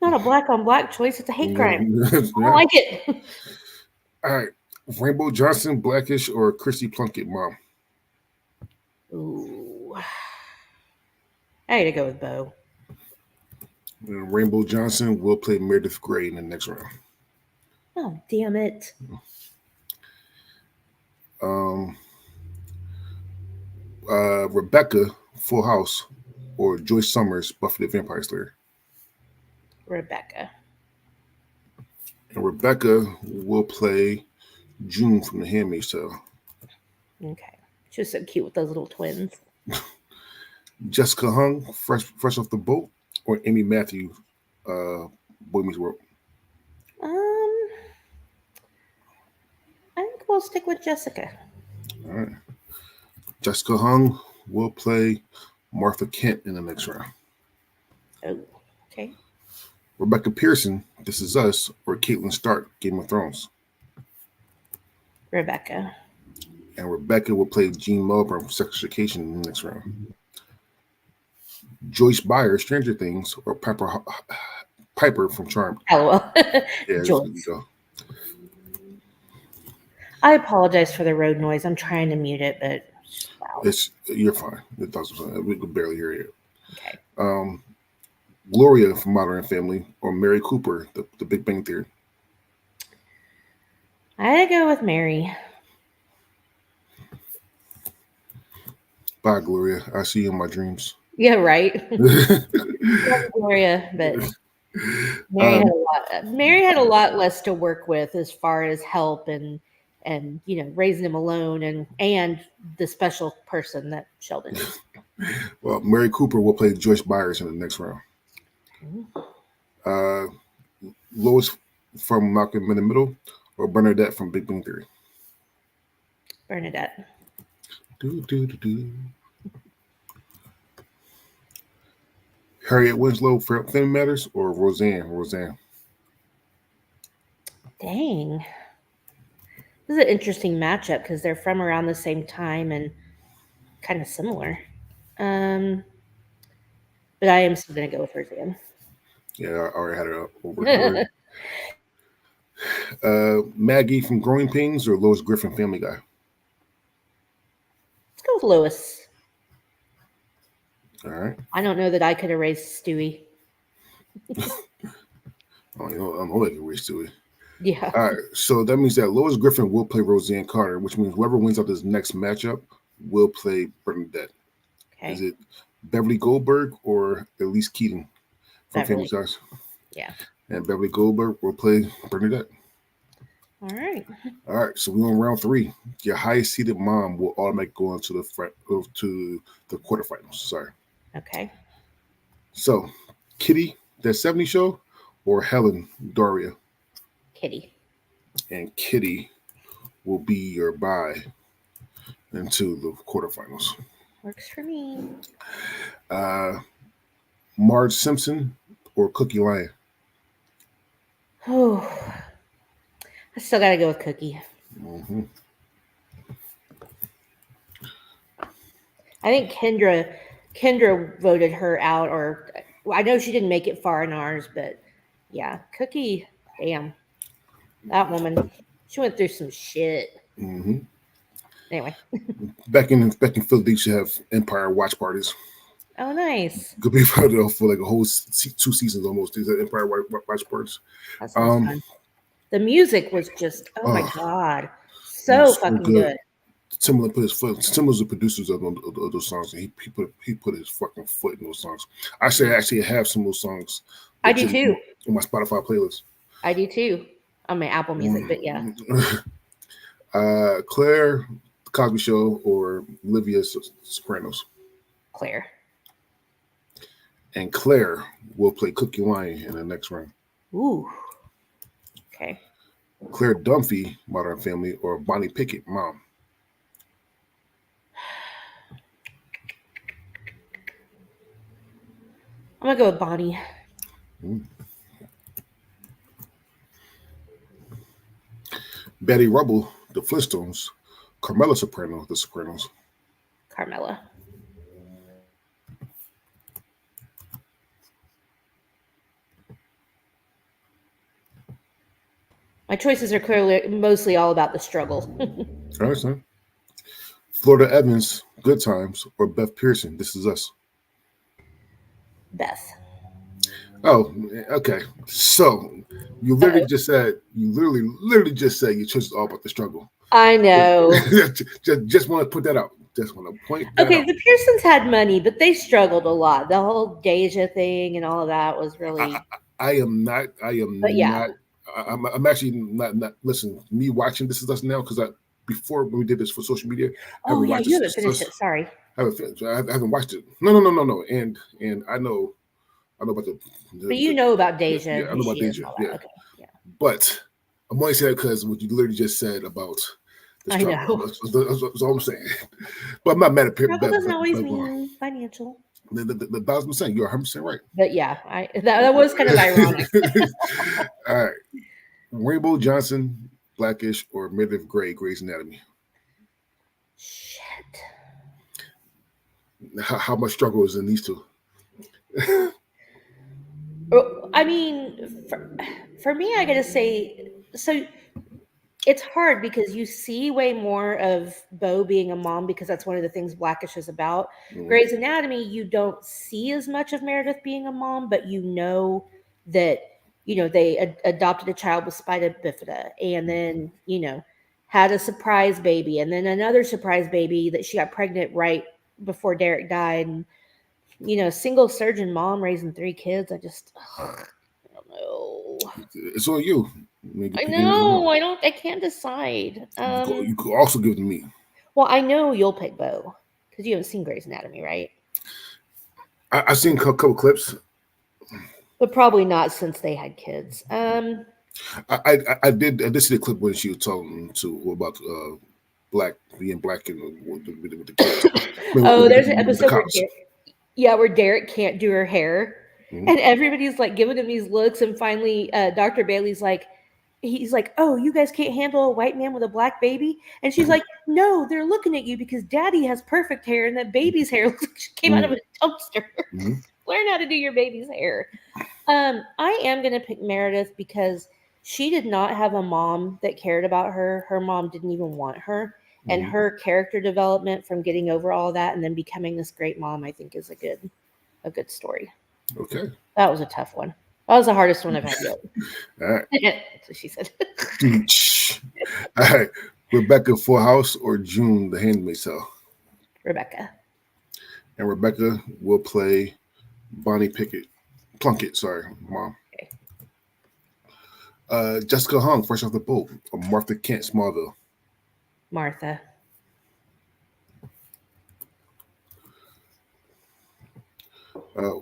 [SPEAKER 3] Not a black on black choice. It's a hate crime. I don't like it.
[SPEAKER 2] All right. Rainbow Johnson, Blackish, or Chrissy Plunkett, Mom.
[SPEAKER 3] Ooh. I had to go with Bo.
[SPEAKER 2] And Rainbow Johnson will play Meredith Grey in the next round.
[SPEAKER 3] Oh, damn it.
[SPEAKER 2] Rebecca, Full House, or Joyce Summers, Buffy the Vampire Slayer.
[SPEAKER 3] Rebecca.
[SPEAKER 2] And Rebecca will play June from The Handmaid's Tale.
[SPEAKER 3] Okay. She was so cute with those little twins.
[SPEAKER 2] Jessica Hung, Fresh Off the Boat, or Amy Matthews, Boy Meets World.
[SPEAKER 3] I think we'll stick with Jessica.
[SPEAKER 2] All right. Jessica Hung will play Martha Kent in the next round.
[SPEAKER 3] Oh, okay.
[SPEAKER 2] Rebecca Pearson, This Is Us, or Caitlin Stark, Game of Thrones.
[SPEAKER 3] Rebecca.
[SPEAKER 2] And Rebecca will play Jean Melbourne from Sex Education in the next round. Joyce Byer, Stranger Things, or Piper from Charmed.
[SPEAKER 3] LOL.
[SPEAKER 2] Yeah,
[SPEAKER 3] Joyce.
[SPEAKER 2] go.
[SPEAKER 3] I apologize for the road noise. I'm trying to mute it, but wow.
[SPEAKER 2] You're fine. It doesn't. We could barely hear you.
[SPEAKER 3] Okay.
[SPEAKER 2] Gloria from Modern Family, or Mary Cooper, the Big Bang Theory.
[SPEAKER 3] I had to go with Mary.
[SPEAKER 2] Bye, Gloria. I see you in my dreams.
[SPEAKER 3] Yeah, right. Gloria, but Mary had a lot less to work with as far as help and raising him alone and the special person that Sheldon is.
[SPEAKER 2] Well, Mary Cooper will play Joyce Byers in the next round. Lois from Malcolm in the Middle, or Bernadette from Big Bang Theory.
[SPEAKER 3] Bernadette.
[SPEAKER 2] Harriet Winslow, Family Matters, or Roseanne.
[SPEAKER 3] Dang. This is an interesting matchup because they're from around the same time and kind of similar. But I am still going to go with Roseanne.
[SPEAKER 2] Yeah, I already had it over. Maggie from Growing Pains, or Lois Griffin, Family Guy.
[SPEAKER 3] Let's go with Lois.
[SPEAKER 2] All right.
[SPEAKER 3] I don't know that I could have raised Stewie.
[SPEAKER 2] I'm only going to raise Stewie.
[SPEAKER 3] Yeah.
[SPEAKER 2] All right. So that means that Lois Griffin will play Roseanne Carter, which means whoever wins out this next matchup will play Bernadette.
[SPEAKER 3] Okay.
[SPEAKER 2] Is it Beverly Goldberg or Elise Keaton from Family Ties?
[SPEAKER 3] Yeah.
[SPEAKER 2] And Beverly Goldberg will play Bernadette.
[SPEAKER 3] All right.
[SPEAKER 2] All right. So we're on round 3. Your highest seeded mom will automatically go into the quarterfinals. Sorry.
[SPEAKER 3] Okay.
[SPEAKER 2] So Kitty, That 70s Show, or Helen, Daria?
[SPEAKER 3] Kitty.
[SPEAKER 2] And Kitty will be your bye into the quarterfinals.
[SPEAKER 3] Works for me.
[SPEAKER 2] Marge Simpson or Cookie Lyon?
[SPEAKER 3] Oh, I still got to go with Cookie.
[SPEAKER 2] Mm-hmm.
[SPEAKER 3] I think Kendra voted her out, or I know she didn't make it far in ours, but yeah, Cookie, damn. That woman, she went through some shit.
[SPEAKER 2] Mm-hmm.
[SPEAKER 3] Anyway.
[SPEAKER 2] Back in Philly, they used to have Empire watch parties.
[SPEAKER 3] Oh, nice.
[SPEAKER 2] Could be for like a whole 2 seasons almost. These are Empire watch parties.
[SPEAKER 3] That sounds fun. The music was just, oh my God, so fucking good.
[SPEAKER 2] Timbaland put his foot. Timbaland's the producers of those songs, and he put his fucking foot in those songs. I actually have some of those songs.
[SPEAKER 3] I do too.
[SPEAKER 2] On my Spotify playlist.
[SPEAKER 3] I do too. On my Apple Music, but yeah.
[SPEAKER 2] Claire, The Cosby Show, or Olivia Sopranos.
[SPEAKER 3] Claire.
[SPEAKER 2] And Claire will play Cookie Wine in the next round.
[SPEAKER 3] Ooh. Okay.
[SPEAKER 2] Claire Dunphy, Modern Family, or Bonnie Pickett, Mom.
[SPEAKER 3] I'm gonna go with Bonnie.
[SPEAKER 2] Betty Rubble, The Flintstones. Carmela Soprano, The Sopranos.
[SPEAKER 3] Carmela. My choices are clearly mostly all about the struggle.
[SPEAKER 2] I understand. Florida Evans, Good Times, or Beth Pearson, This Is Us.
[SPEAKER 3] Beth.
[SPEAKER 2] Oh, okay. So you literally just said literally just said your choice is all about the struggle.
[SPEAKER 3] I know.
[SPEAKER 2] just want to put that out. Just want to point that out.
[SPEAKER 3] The Pearsons had money, but they struggled a lot. The whole Deja thing and all of that was really.
[SPEAKER 2] I'm actually not. Listen, me watching This Is Us now because before when we did this for social media.
[SPEAKER 3] Oh yeah, you haven't finished it. Sorry.
[SPEAKER 2] I haven't watched it. No. And I know about the.
[SPEAKER 3] But you know about Deja.
[SPEAKER 2] Yeah, I know about Deja. Yeah.
[SPEAKER 3] Okay. Yeah.
[SPEAKER 2] But I'm only saying that because what you literally just said about the struggle.
[SPEAKER 3] I know.
[SPEAKER 2] That's all I'm saying. But I'm not mad at people.
[SPEAKER 3] Struggle doesn't always mean financial.
[SPEAKER 2] The 1,000%. You're 100% right.
[SPEAKER 3] But yeah, that was kind of ironic.
[SPEAKER 2] All right. Rainbow Johnson, Blackish, or Meredith Grey, Grey's Anatomy.
[SPEAKER 3] Shit.
[SPEAKER 2] How much struggle is in these two?
[SPEAKER 3] I mean, for me, I gotta say, so it's hard because you see way more of Bo being a mom because that's one of the things Blackish is about. Grey's Anatomy, you don't see as much of Meredith being a mom, but you know that, they adopted a child with spina bifida and then, had a surprise baby and then another surprise baby that she got pregnant right before Derek died. And, single surgeon mom raising 3 kids. I don't know.
[SPEAKER 2] It's on you.
[SPEAKER 3] I know. I can't decide.
[SPEAKER 2] You could also give it to me.
[SPEAKER 3] Well, I know you'll pick Bo because you haven't seen Grey's Anatomy, right?
[SPEAKER 2] I've seen a couple clips,
[SPEAKER 3] but probably not since they had kids.
[SPEAKER 2] I did see the clip when she was talking about being black and with the kids.
[SPEAKER 3] There's an episode where Derek can't do her hair. Mm-hmm. And everybody's like giving him these looks, and finally Dr. Bailey's like, he's like, oh, you guys can't handle a white man with a black baby? And she's like, no, they're looking at you because daddy has perfect hair and that baby's hair looks like she came out of a dumpster. Mm-hmm. Learn how to do your baby's hair. I am going to pick Meredith because she did not have a mom that cared about her. Her mom didn't even want her. Mm-hmm. And her character development from getting over all that and then becoming this great mom, I think, is a good story.
[SPEAKER 2] Okay.
[SPEAKER 3] That was a tough one. That was the hardest one I've had yet.
[SPEAKER 2] All right.
[SPEAKER 3] That's what she said.
[SPEAKER 2] All right. Rebecca Fullhouse or June the Handmaid's Tale?
[SPEAKER 3] Rebecca.
[SPEAKER 2] And Rebecca will play Bonnie Plunkett, mom. Okay. Jessica Hung, Fresh Off the Boat, or Martha Kent, Smallville?
[SPEAKER 3] Martha.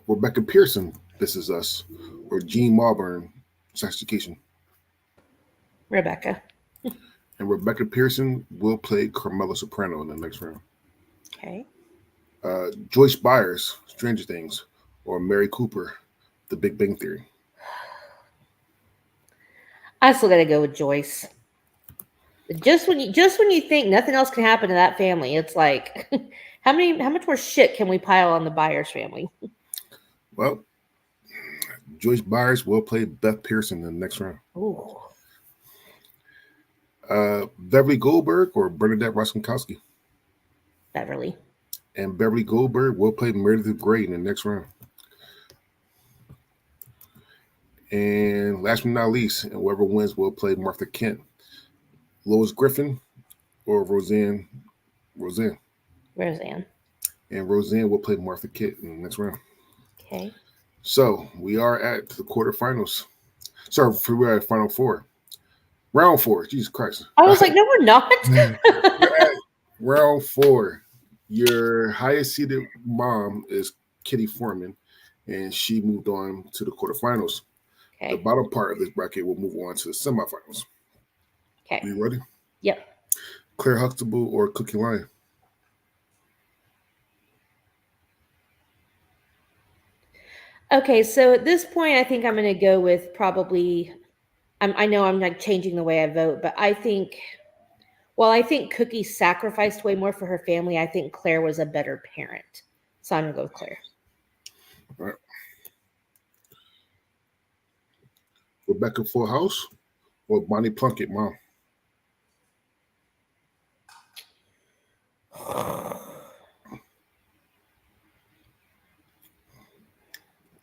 [SPEAKER 2] Rebecca Pearson, This Is Us, or Jean Marburn, Sex Education?
[SPEAKER 3] Rebecca.
[SPEAKER 2] And Rebecca Pearson will play Carmela Soprano in the next round.
[SPEAKER 3] Okay.
[SPEAKER 2] Joyce Byers, Stranger Things, or Mary Cooper, The Big Bang Theory?
[SPEAKER 3] I still got to go with Joyce. Just when you think nothing else can happen to that family, it's like, how much more shit can we pile on the Byers family?
[SPEAKER 2] Well, Joyce Byers will play Beth Pearson in the next round.
[SPEAKER 3] Ooh.
[SPEAKER 2] Beverly Goldberg or Bernadette Roskowski.
[SPEAKER 3] Beverly.
[SPEAKER 2] And Beverly Goldberg will play Meredith Grey in the next round. And last but not least, and whoever wins will play Martha Kent. Lois Griffin or Roseanne.
[SPEAKER 3] Roseanne.
[SPEAKER 2] And Roseanne will play Martha Kent in the next round.
[SPEAKER 3] Okay.
[SPEAKER 2] So we are at the quarterfinals. Sorry, we're at Final Four. Round 4. Jesus Christ.
[SPEAKER 3] I was like, no, we're not.
[SPEAKER 2] We're at round 4. Your highest seeded mom is Kitty Foreman, and she moved on to the quarterfinals.
[SPEAKER 3] Okay.
[SPEAKER 2] The bottom part of this bracket will move on to the semifinals.
[SPEAKER 3] Okay.
[SPEAKER 2] You ready?
[SPEAKER 3] Yep.
[SPEAKER 2] Claire Huxtable or Cookie Lyon?
[SPEAKER 3] Okay, so at this point, I think I'm going to go with probably. I know I'm like changing the way I vote, but I think. Well, I think Cookie sacrificed way more for her family. I think Claire was a better parent, so I'm going to go with Claire.
[SPEAKER 2] All right. Rebecca Fullhouse or Bonnie Plunkett, mom?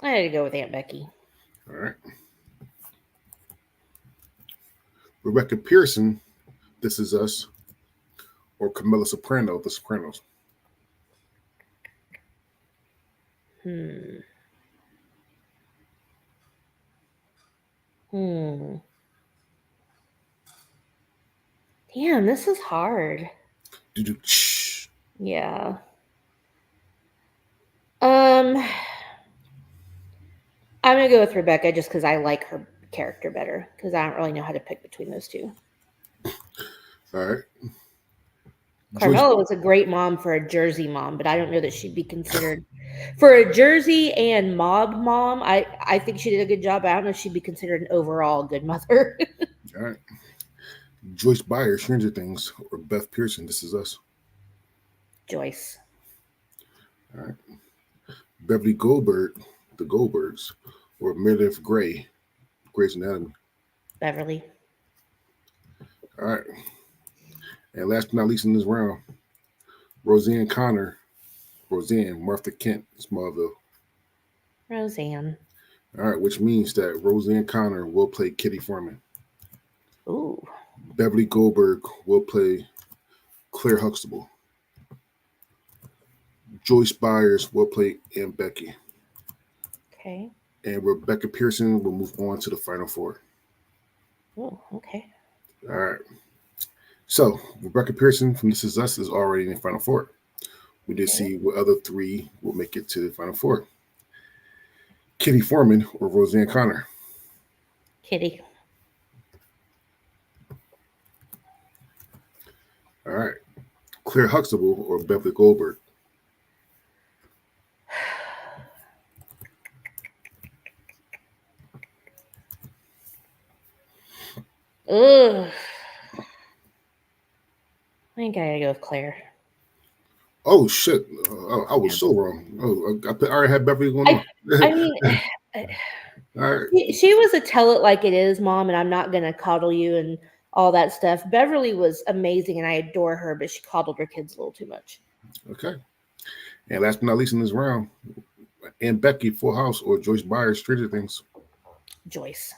[SPEAKER 3] I had to go with Aunt Becky.
[SPEAKER 2] All right. Rebecca Pearson, This Is Us, or Camilla Soprano, The Sopranos?
[SPEAKER 3] Damn, this is hard. Yeah. I'm gonna go with Rebecca just because I like her character better. Because I don't really know how to pick between those two.
[SPEAKER 2] All right.
[SPEAKER 3] Carmela was a great mom for a Jersey mom, but I don't know that she'd be considered for a Jersey and mob mom. I think she did a good job. I don't know if she'd be considered an overall good mother.
[SPEAKER 2] All right. Joyce Byer, Stranger Things, or Beth Pearson, This Is Us?
[SPEAKER 3] Joyce.
[SPEAKER 2] All right. Beverly Goldberg, The Goldbergs, or Meredith Grey, Grey's Anatomy?
[SPEAKER 3] Beverly.
[SPEAKER 2] All right. And last but not least in this round, Roseanne, Martha Kent, Smallville.
[SPEAKER 3] Roseanne.
[SPEAKER 2] All right, which means that Roseanne Connor will play Kitty Foreman.
[SPEAKER 3] Ooh.
[SPEAKER 2] Beverly Goldberg will play Claire Huxtable. Joyce Byers will play Aunt Becky.
[SPEAKER 3] Okay.
[SPEAKER 2] And Rebecca Pearson will move on to the Final Four.
[SPEAKER 3] Oh, okay.
[SPEAKER 2] All right. So Rebecca Pearson from This Is Us is already in the Final Four. We did see what other 3 will make it to the Final Four. Kitty Foreman or Roseanne Connor?
[SPEAKER 3] Kitty.
[SPEAKER 2] All right. Claire Huxtable or Beverly Goldberg?
[SPEAKER 3] Ugh. I think I gotta go with Claire.
[SPEAKER 2] Oh shit! I was so wrong. I already had Beverly going on.
[SPEAKER 3] I mean,
[SPEAKER 2] all right.
[SPEAKER 3] She was a tell it like it is mom, and I'm not gonna coddle you and all that stuff. Beverly was amazing, and I adore her, but she coddled her kids a little too much.
[SPEAKER 2] Okay. And last but not least in this round, Aunt Becky, Full House, or Joyce Byers, Stranger Things?
[SPEAKER 3] Joyce.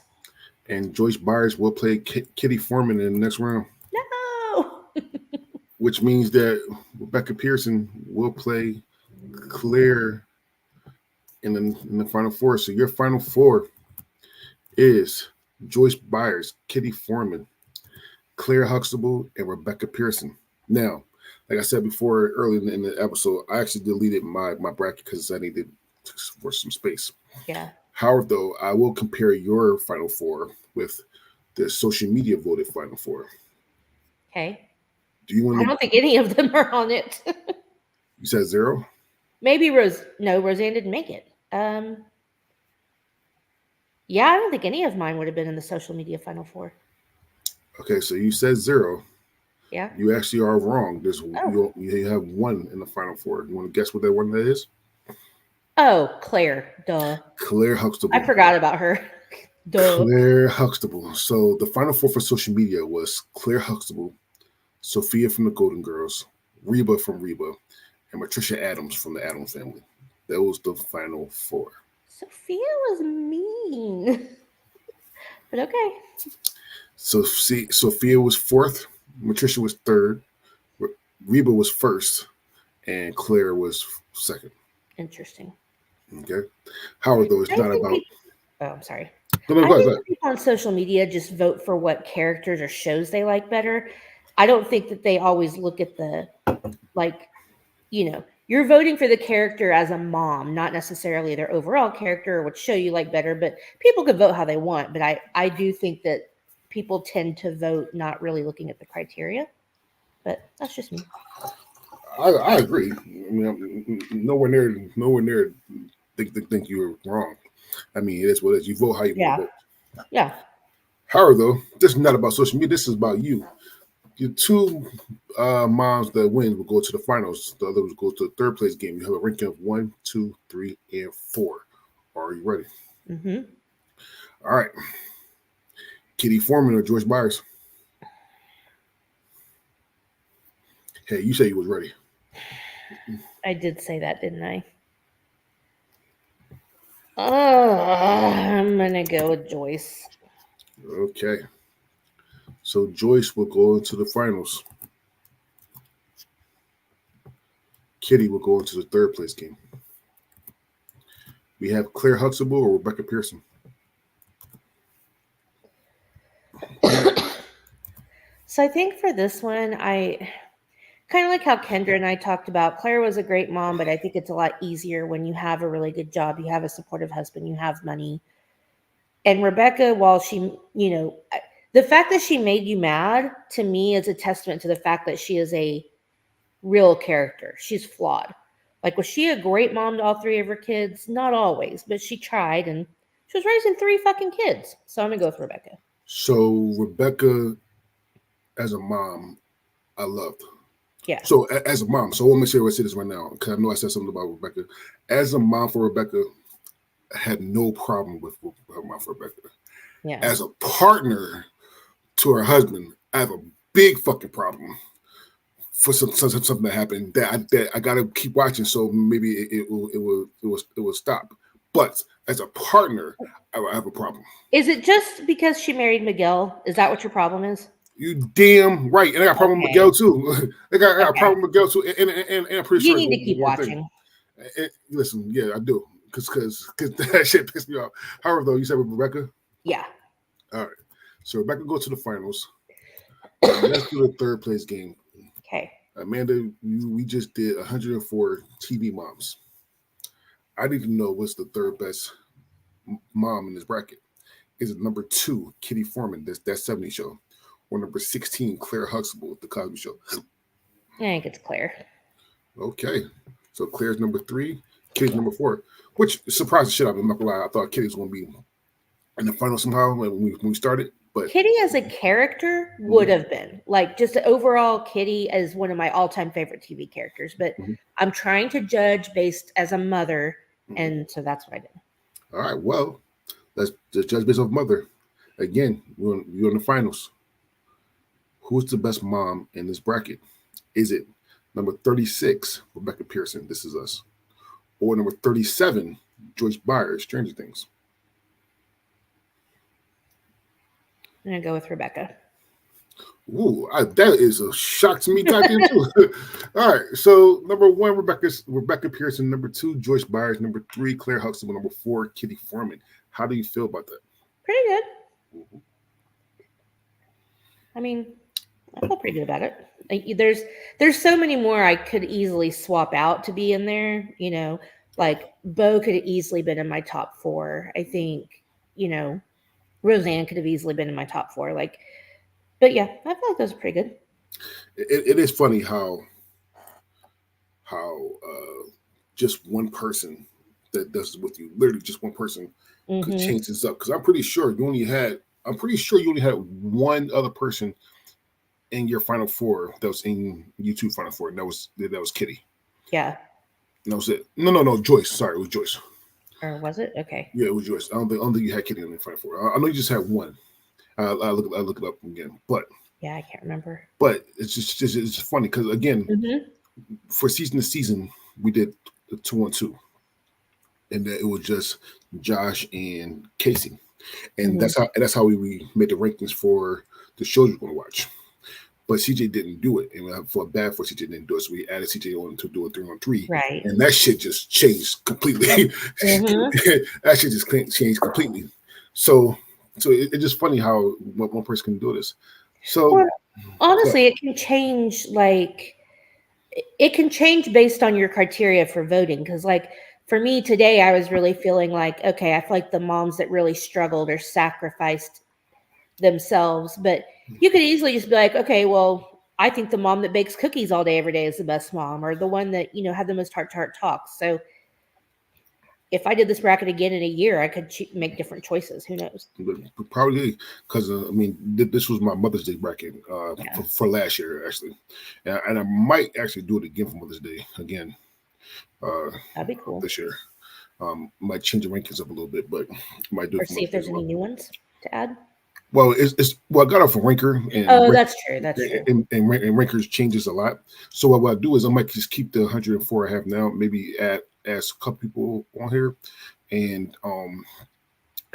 [SPEAKER 2] And Joyce Byers will play Kitty Foreman in the next round.
[SPEAKER 3] No.
[SPEAKER 2] Which means that Rebecca Pearson will play Claire in the Final Four. So your Final Four is Joyce Byers, Kitty Foreman, Claire Huxtable, and Rebecca Pearson. Now, like I said before earlier in the episode, I actually deleted my bracket because I needed for some space.
[SPEAKER 3] Yeah.
[SPEAKER 2] However, though, I will compare your Final Four with the social media voted Final Four.
[SPEAKER 3] Okay.
[SPEAKER 2] Do you want?
[SPEAKER 3] I don't think any of them are on it.
[SPEAKER 2] You said 0?
[SPEAKER 3] Maybe Roseanne didn't make it. Yeah, I don't think any of mine would have been in the social media Final Four.
[SPEAKER 2] Okay, so you said 0.
[SPEAKER 3] Yeah.
[SPEAKER 2] You actually are wrong. You have 1 in the Final Four. You want to guess what that one is?
[SPEAKER 3] Oh, Claire. Duh.
[SPEAKER 2] Claire Huxtable.
[SPEAKER 3] I forgot about her. Duh.
[SPEAKER 2] Claire Huxtable. So the final four for social media was Claire Huxtable, Sophia from the Golden Girls, Reba from Reba, and Patricia Adams from the Addams Family. That was the final four.
[SPEAKER 3] Sophia was mean. But okay.
[SPEAKER 2] So see, Sophia was fourth, Patricia was third, Reba was first, and Claire was second.
[SPEAKER 3] Interesting.
[SPEAKER 2] Okay. Howard, though, it's
[SPEAKER 3] I
[SPEAKER 2] not
[SPEAKER 3] think
[SPEAKER 2] about.
[SPEAKER 3] I'm sorry.
[SPEAKER 2] No,
[SPEAKER 3] I
[SPEAKER 2] go
[SPEAKER 3] think
[SPEAKER 2] ahead.
[SPEAKER 3] people on social media just vote for what characters or shows they like better. I don't think that they always look at the, like, you're voting for the character as a mom, not necessarily their overall character or what show you like better, but people could vote how they want. But I do think that people tend to vote not really looking at the criteria. But that's just me.
[SPEAKER 2] I agree. I mean, nowhere near think you're wrong. I mean, it is what it is. You vote how you want to vote.
[SPEAKER 3] Yeah.
[SPEAKER 2] Howard, though, this is not about social media. This is about you. Your two moms that win will go to the finals. The other will go to the third place game. You have a ranking of 1, 2, 3, and 4. Are you ready?
[SPEAKER 3] Mm-hmm.
[SPEAKER 2] All right. Kitty Foreman or Joyce Byers? Hey, you said you was ready.
[SPEAKER 3] I did say that, didn't I? I'm gonna go with Joyce.
[SPEAKER 2] Okay. So Joyce will go into the finals. Kitty will go into the third place game. We have Claire Huxtable or Rebecca Pearson.
[SPEAKER 3] So I think for this one, I kind of like how Kendra and I talked about. Claire was a great mom, but I think it's a lot easier when you have a really good job, you have a supportive husband, you have money. And Rebecca, while she, the fact that she made you mad to me is a testament to the fact that she is a real character. She's flawed. Like, was she a great mom to all three of her kids? Not always, but she tried, and she was raising 3 fucking kids. So I'm gonna go with Rebecca.
[SPEAKER 2] So Rebecca, as a mom, I loved.
[SPEAKER 3] Yeah.
[SPEAKER 2] So as a mom, so let me say this right now, because I know I said something about Rebecca. As a mom for Rebecca, I had no problem with her mom for Rebecca.
[SPEAKER 3] Yeah.
[SPEAKER 2] As a partner to her husband, I have a big fucking problem for something that happened that I gotta keep watching. So maybe it will stop. But as a partner, I have a problem.
[SPEAKER 3] Is it just because she married Miguel? Is that what your problem is?
[SPEAKER 2] You damn right. And I got a problem with Miguel too. I got a problem with Miguel too. And I'm pretty sure
[SPEAKER 3] you need to keep watching.
[SPEAKER 2] Listen, yeah, I do. Because that shit pissed me off. However, though, you said with Rebecca?
[SPEAKER 3] Yeah.
[SPEAKER 2] All right. So Rebecca goes to the finals. Let's do the third place game.
[SPEAKER 3] Okay.
[SPEAKER 2] Amanda, we just did 104 TV moms. I need to know what's the third best mom in this bracket. Is it number 2, Kitty Foreman, that 70 show? Or number 16, Claire Huxtable, The Cosby Show?
[SPEAKER 3] I think it's Claire.
[SPEAKER 2] Okay. So Claire's number 3, Kitty's number 4, which surprised the shit out of me. I'm not gonna lie. I thought Kitty was going to be in the final somehow when we started. But
[SPEAKER 3] Kitty as a character would have been. Like, just overall, Kitty is one of my all-time favorite TV characters. But I'm trying to judge based as a mother, and so that's what I did.
[SPEAKER 2] All right. Well, let's just judge based off mother. Again, you're in the finals. Who's the best mom in this bracket? Is it number 36, Rebecca Pearson, This Is Us? Or number 37, Joyce Byers, Stranger Things?
[SPEAKER 3] I'm going to go with Rebecca.
[SPEAKER 2] Ooh, that is a shock to me, goddamn too. All right, so number 1, Rebecca Pearson. Number 2, Joyce Byers. Number 3, Claire Huxtable. Number 4, Kitty Foreman. How do you feel about that?
[SPEAKER 3] Pretty good. I mean, I feel pretty good about it. There's so many more I could easily swap out to be in there. Like Bo could have easily been in my top 4. I think, Roseanne could have easily been in my top 4. But yeah, I feel like those are pretty good.
[SPEAKER 2] It is funny how just one person that does it with you, literally just one person, could change this up. Because I'm pretty sure you only had one other person in your final 4 that was in YouTube final 4, and that was Kitty.
[SPEAKER 3] Yeah.
[SPEAKER 2] And that was it. No, Joyce. Sorry, it was Joyce.
[SPEAKER 3] Or was it? Okay.
[SPEAKER 2] Yeah, it was yours. I don't think you had Kitty on the Final Four. I know you just had one. I look it up again, but
[SPEAKER 3] Yeah, I can't remember.
[SPEAKER 2] But it's just it's funny because again, for season to season, we did the 2-on-2, and it was just Josh and Casey, and that's how we made the rankings for the shows you're going to watch. But CJ didn't do it, and I felt bad for CJ didn't do it, so we added CJ on to do a 3-on-3,
[SPEAKER 3] Right.
[SPEAKER 2] and that shit just changed completely. That shit just changed completely. So it's just funny how one person can do this. So
[SPEAKER 3] well, honestly, it can change. Like, it can change based on your criteria for voting. Because, like, for me today, I was really feeling like, okay, I feel like the moms that really struggled or sacrificed themselves, but you could easily just be like, okay, well, I think the mom that bakes cookies all day every day is the best mom, or the one that had the most heart-to-heart talks. So if I did this bracket again in a year, I could make different choices. Who knows?
[SPEAKER 2] Probably because this was my Mother's Day bracket for last year actually, and I might actually do it again for Mother's Day again.
[SPEAKER 3] That'd be cool
[SPEAKER 2] this year. Might change the rankings up a little bit, but might do.
[SPEAKER 3] Or see if there's any new ones to add.
[SPEAKER 2] Well, I got off from Ranker, and
[SPEAKER 3] that's true. That's true.
[SPEAKER 2] And Ranker's changes a lot. So what I do is I might just keep the 104 I have now. Maybe ask a couple people on here, and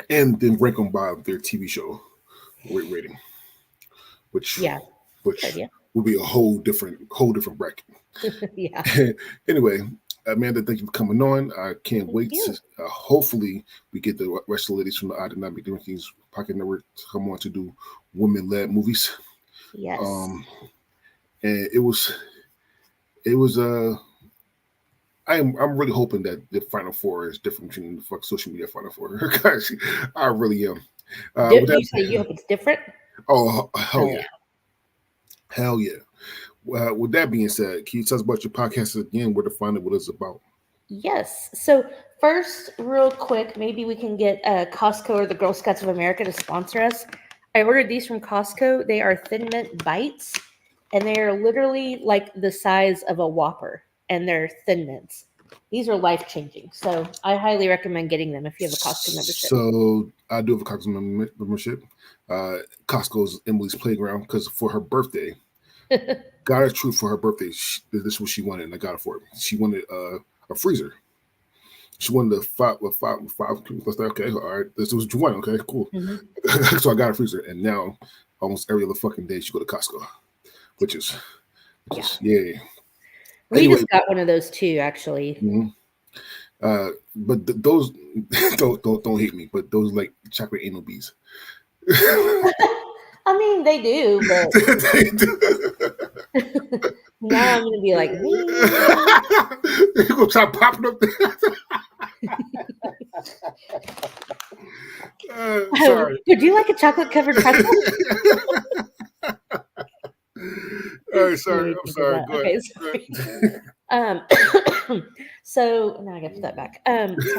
[SPEAKER 2] then rank them by their TV show rating, which will be a whole different bracket.
[SPEAKER 3] Yeah.
[SPEAKER 2] Anyway, Amanda, thank you for coming on. I can't wait to hopefully we get the rest of the ladies from the I Did Not Make the Rankings Pocket Network to come on to do women-led movies.
[SPEAKER 3] Yes.
[SPEAKER 2] And it was I'm really hoping that the Final Four is different between the social media Final Four. Gosh, I really am.
[SPEAKER 3] You say you hope it's different?
[SPEAKER 2] Oh, hell yeah. Hell yeah. With that being said, can you tell us about your podcast again, where to find it, what it's about?
[SPEAKER 3] Yes. So first, real quick, maybe we can get Costco or the Girl Scouts of America to sponsor us. I ordered these from Costco. They are Thin Mint Bites, and they are literally like the size of a Whopper, and they're Thin Mints. These are life-changing. So I highly recommend getting them if you have a Costco membership.
[SPEAKER 2] So I do have a Costco membership. Costco's Emily's Playground, because for her birthday, got her truth for her birthday. This is what she wanted, and I got it for her. She wanted a freezer. She wanted a five. Okay, all right. This was what you wanted. Okay, cool. So I got a freezer, and now almost every other fucking day she go to Costco, which is yeah.
[SPEAKER 3] We just got one of those too, actually.
[SPEAKER 2] But those don't hate me. But those like chocolate anal bees.
[SPEAKER 3] I mean, they do, but
[SPEAKER 2] they do.
[SPEAKER 3] Now I'm gonna be like,
[SPEAKER 2] you're gonna try popping up there. Sorry.
[SPEAKER 3] Would you like a chocolate covered pretzel?
[SPEAKER 2] All right, sorry. I'm sorry. Go ahead.
[SPEAKER 3] Sorry. So now I got to put that back. So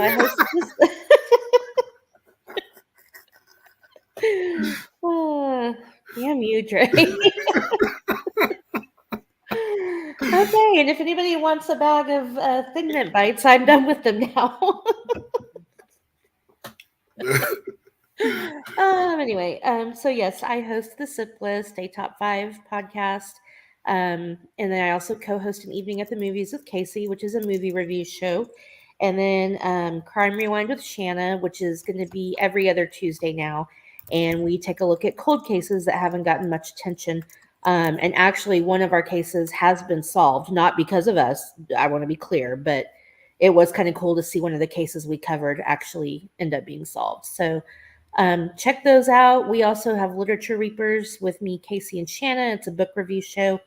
[SPEAKER 3] I hosted this. Damn you, Trey. Okay, and if anybody wants a bag of Thin Mint Bites, I'm done with them now. Anyway, so yes, I host the Sip List, a top 5 podcast. And then I also co-host an Evening at the Movies with Casey, which is a movie review show. And then Crime Rewind with Shanna, which is going to be every other Tuesday now. And we take a look at cold cases that haven't gotten much attention. And actually, one of our cases has been solved, not because of us, I want to be clear, but it was kind of cool to see one of the cases we covered actually end up being solved. So check those out. We also have Literature Reapers with me, Casey, and Shanna. It's a book review show.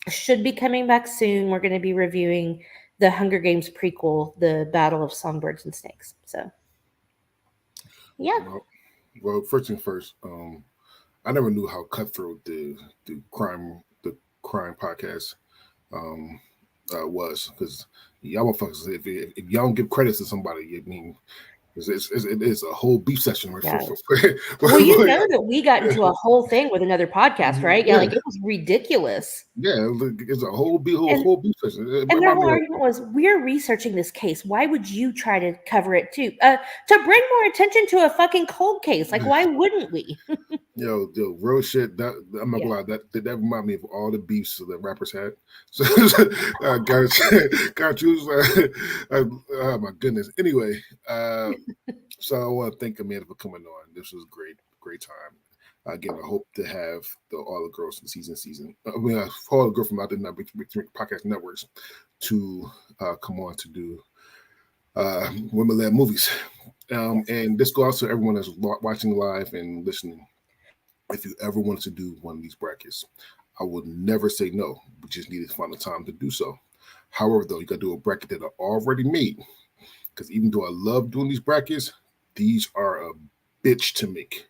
[SPEAKER 3] Should be coming back soon. We're going to be reviewing the Hunger Games prequel, The Battle of Songbirds and Snakes. So, yeah.
[SPEAKER 2] Well, first thing first, I never knew how cutthroat the crime podcast was, because y'all motherfuckers, if y'all don't give credit to somebody, I mean, It is a whole beef session. Right?
[SPEAKER 3] Yeah. Well, you know that we got into a whole thing with another podcast, right? Yeah,
[SPEAKER 2] Yeah.
[SPEAKER 3] like it was ridiculous.
[SPEAKER 2] Yeah, it's a whole beef session.
[SPEAKER 3] And their whole argument was, we're researching this case. Why would you try to cover it too? To bring more attention to a fucking cold case. Like, why wouldn't we?
[SPEAKER 2] Yo, real shit. I'm not gonna lie. That remind me of all the beefs that rappers had. So, God, oh my goodness. Anyway, so I want to thank Amanda for coming on. This was great time. Again, I hope to have all the girls from season. All the girls from out the podcast networks to come on to do women-led movies. And this goes out to everyone that's watching live and listening. If you ever wanted to do one of these brackets, I would never say no. We just need to find the time to do so. However, though, you got to do a bracket that are already made. Because even though I love doing these brackets, these are a bitch to make.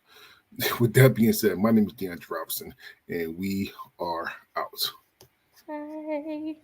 [SPEAKER 2] With that being said, my name is DeAndre Robinson, and we are out.
[SPEAKER 3] Bye.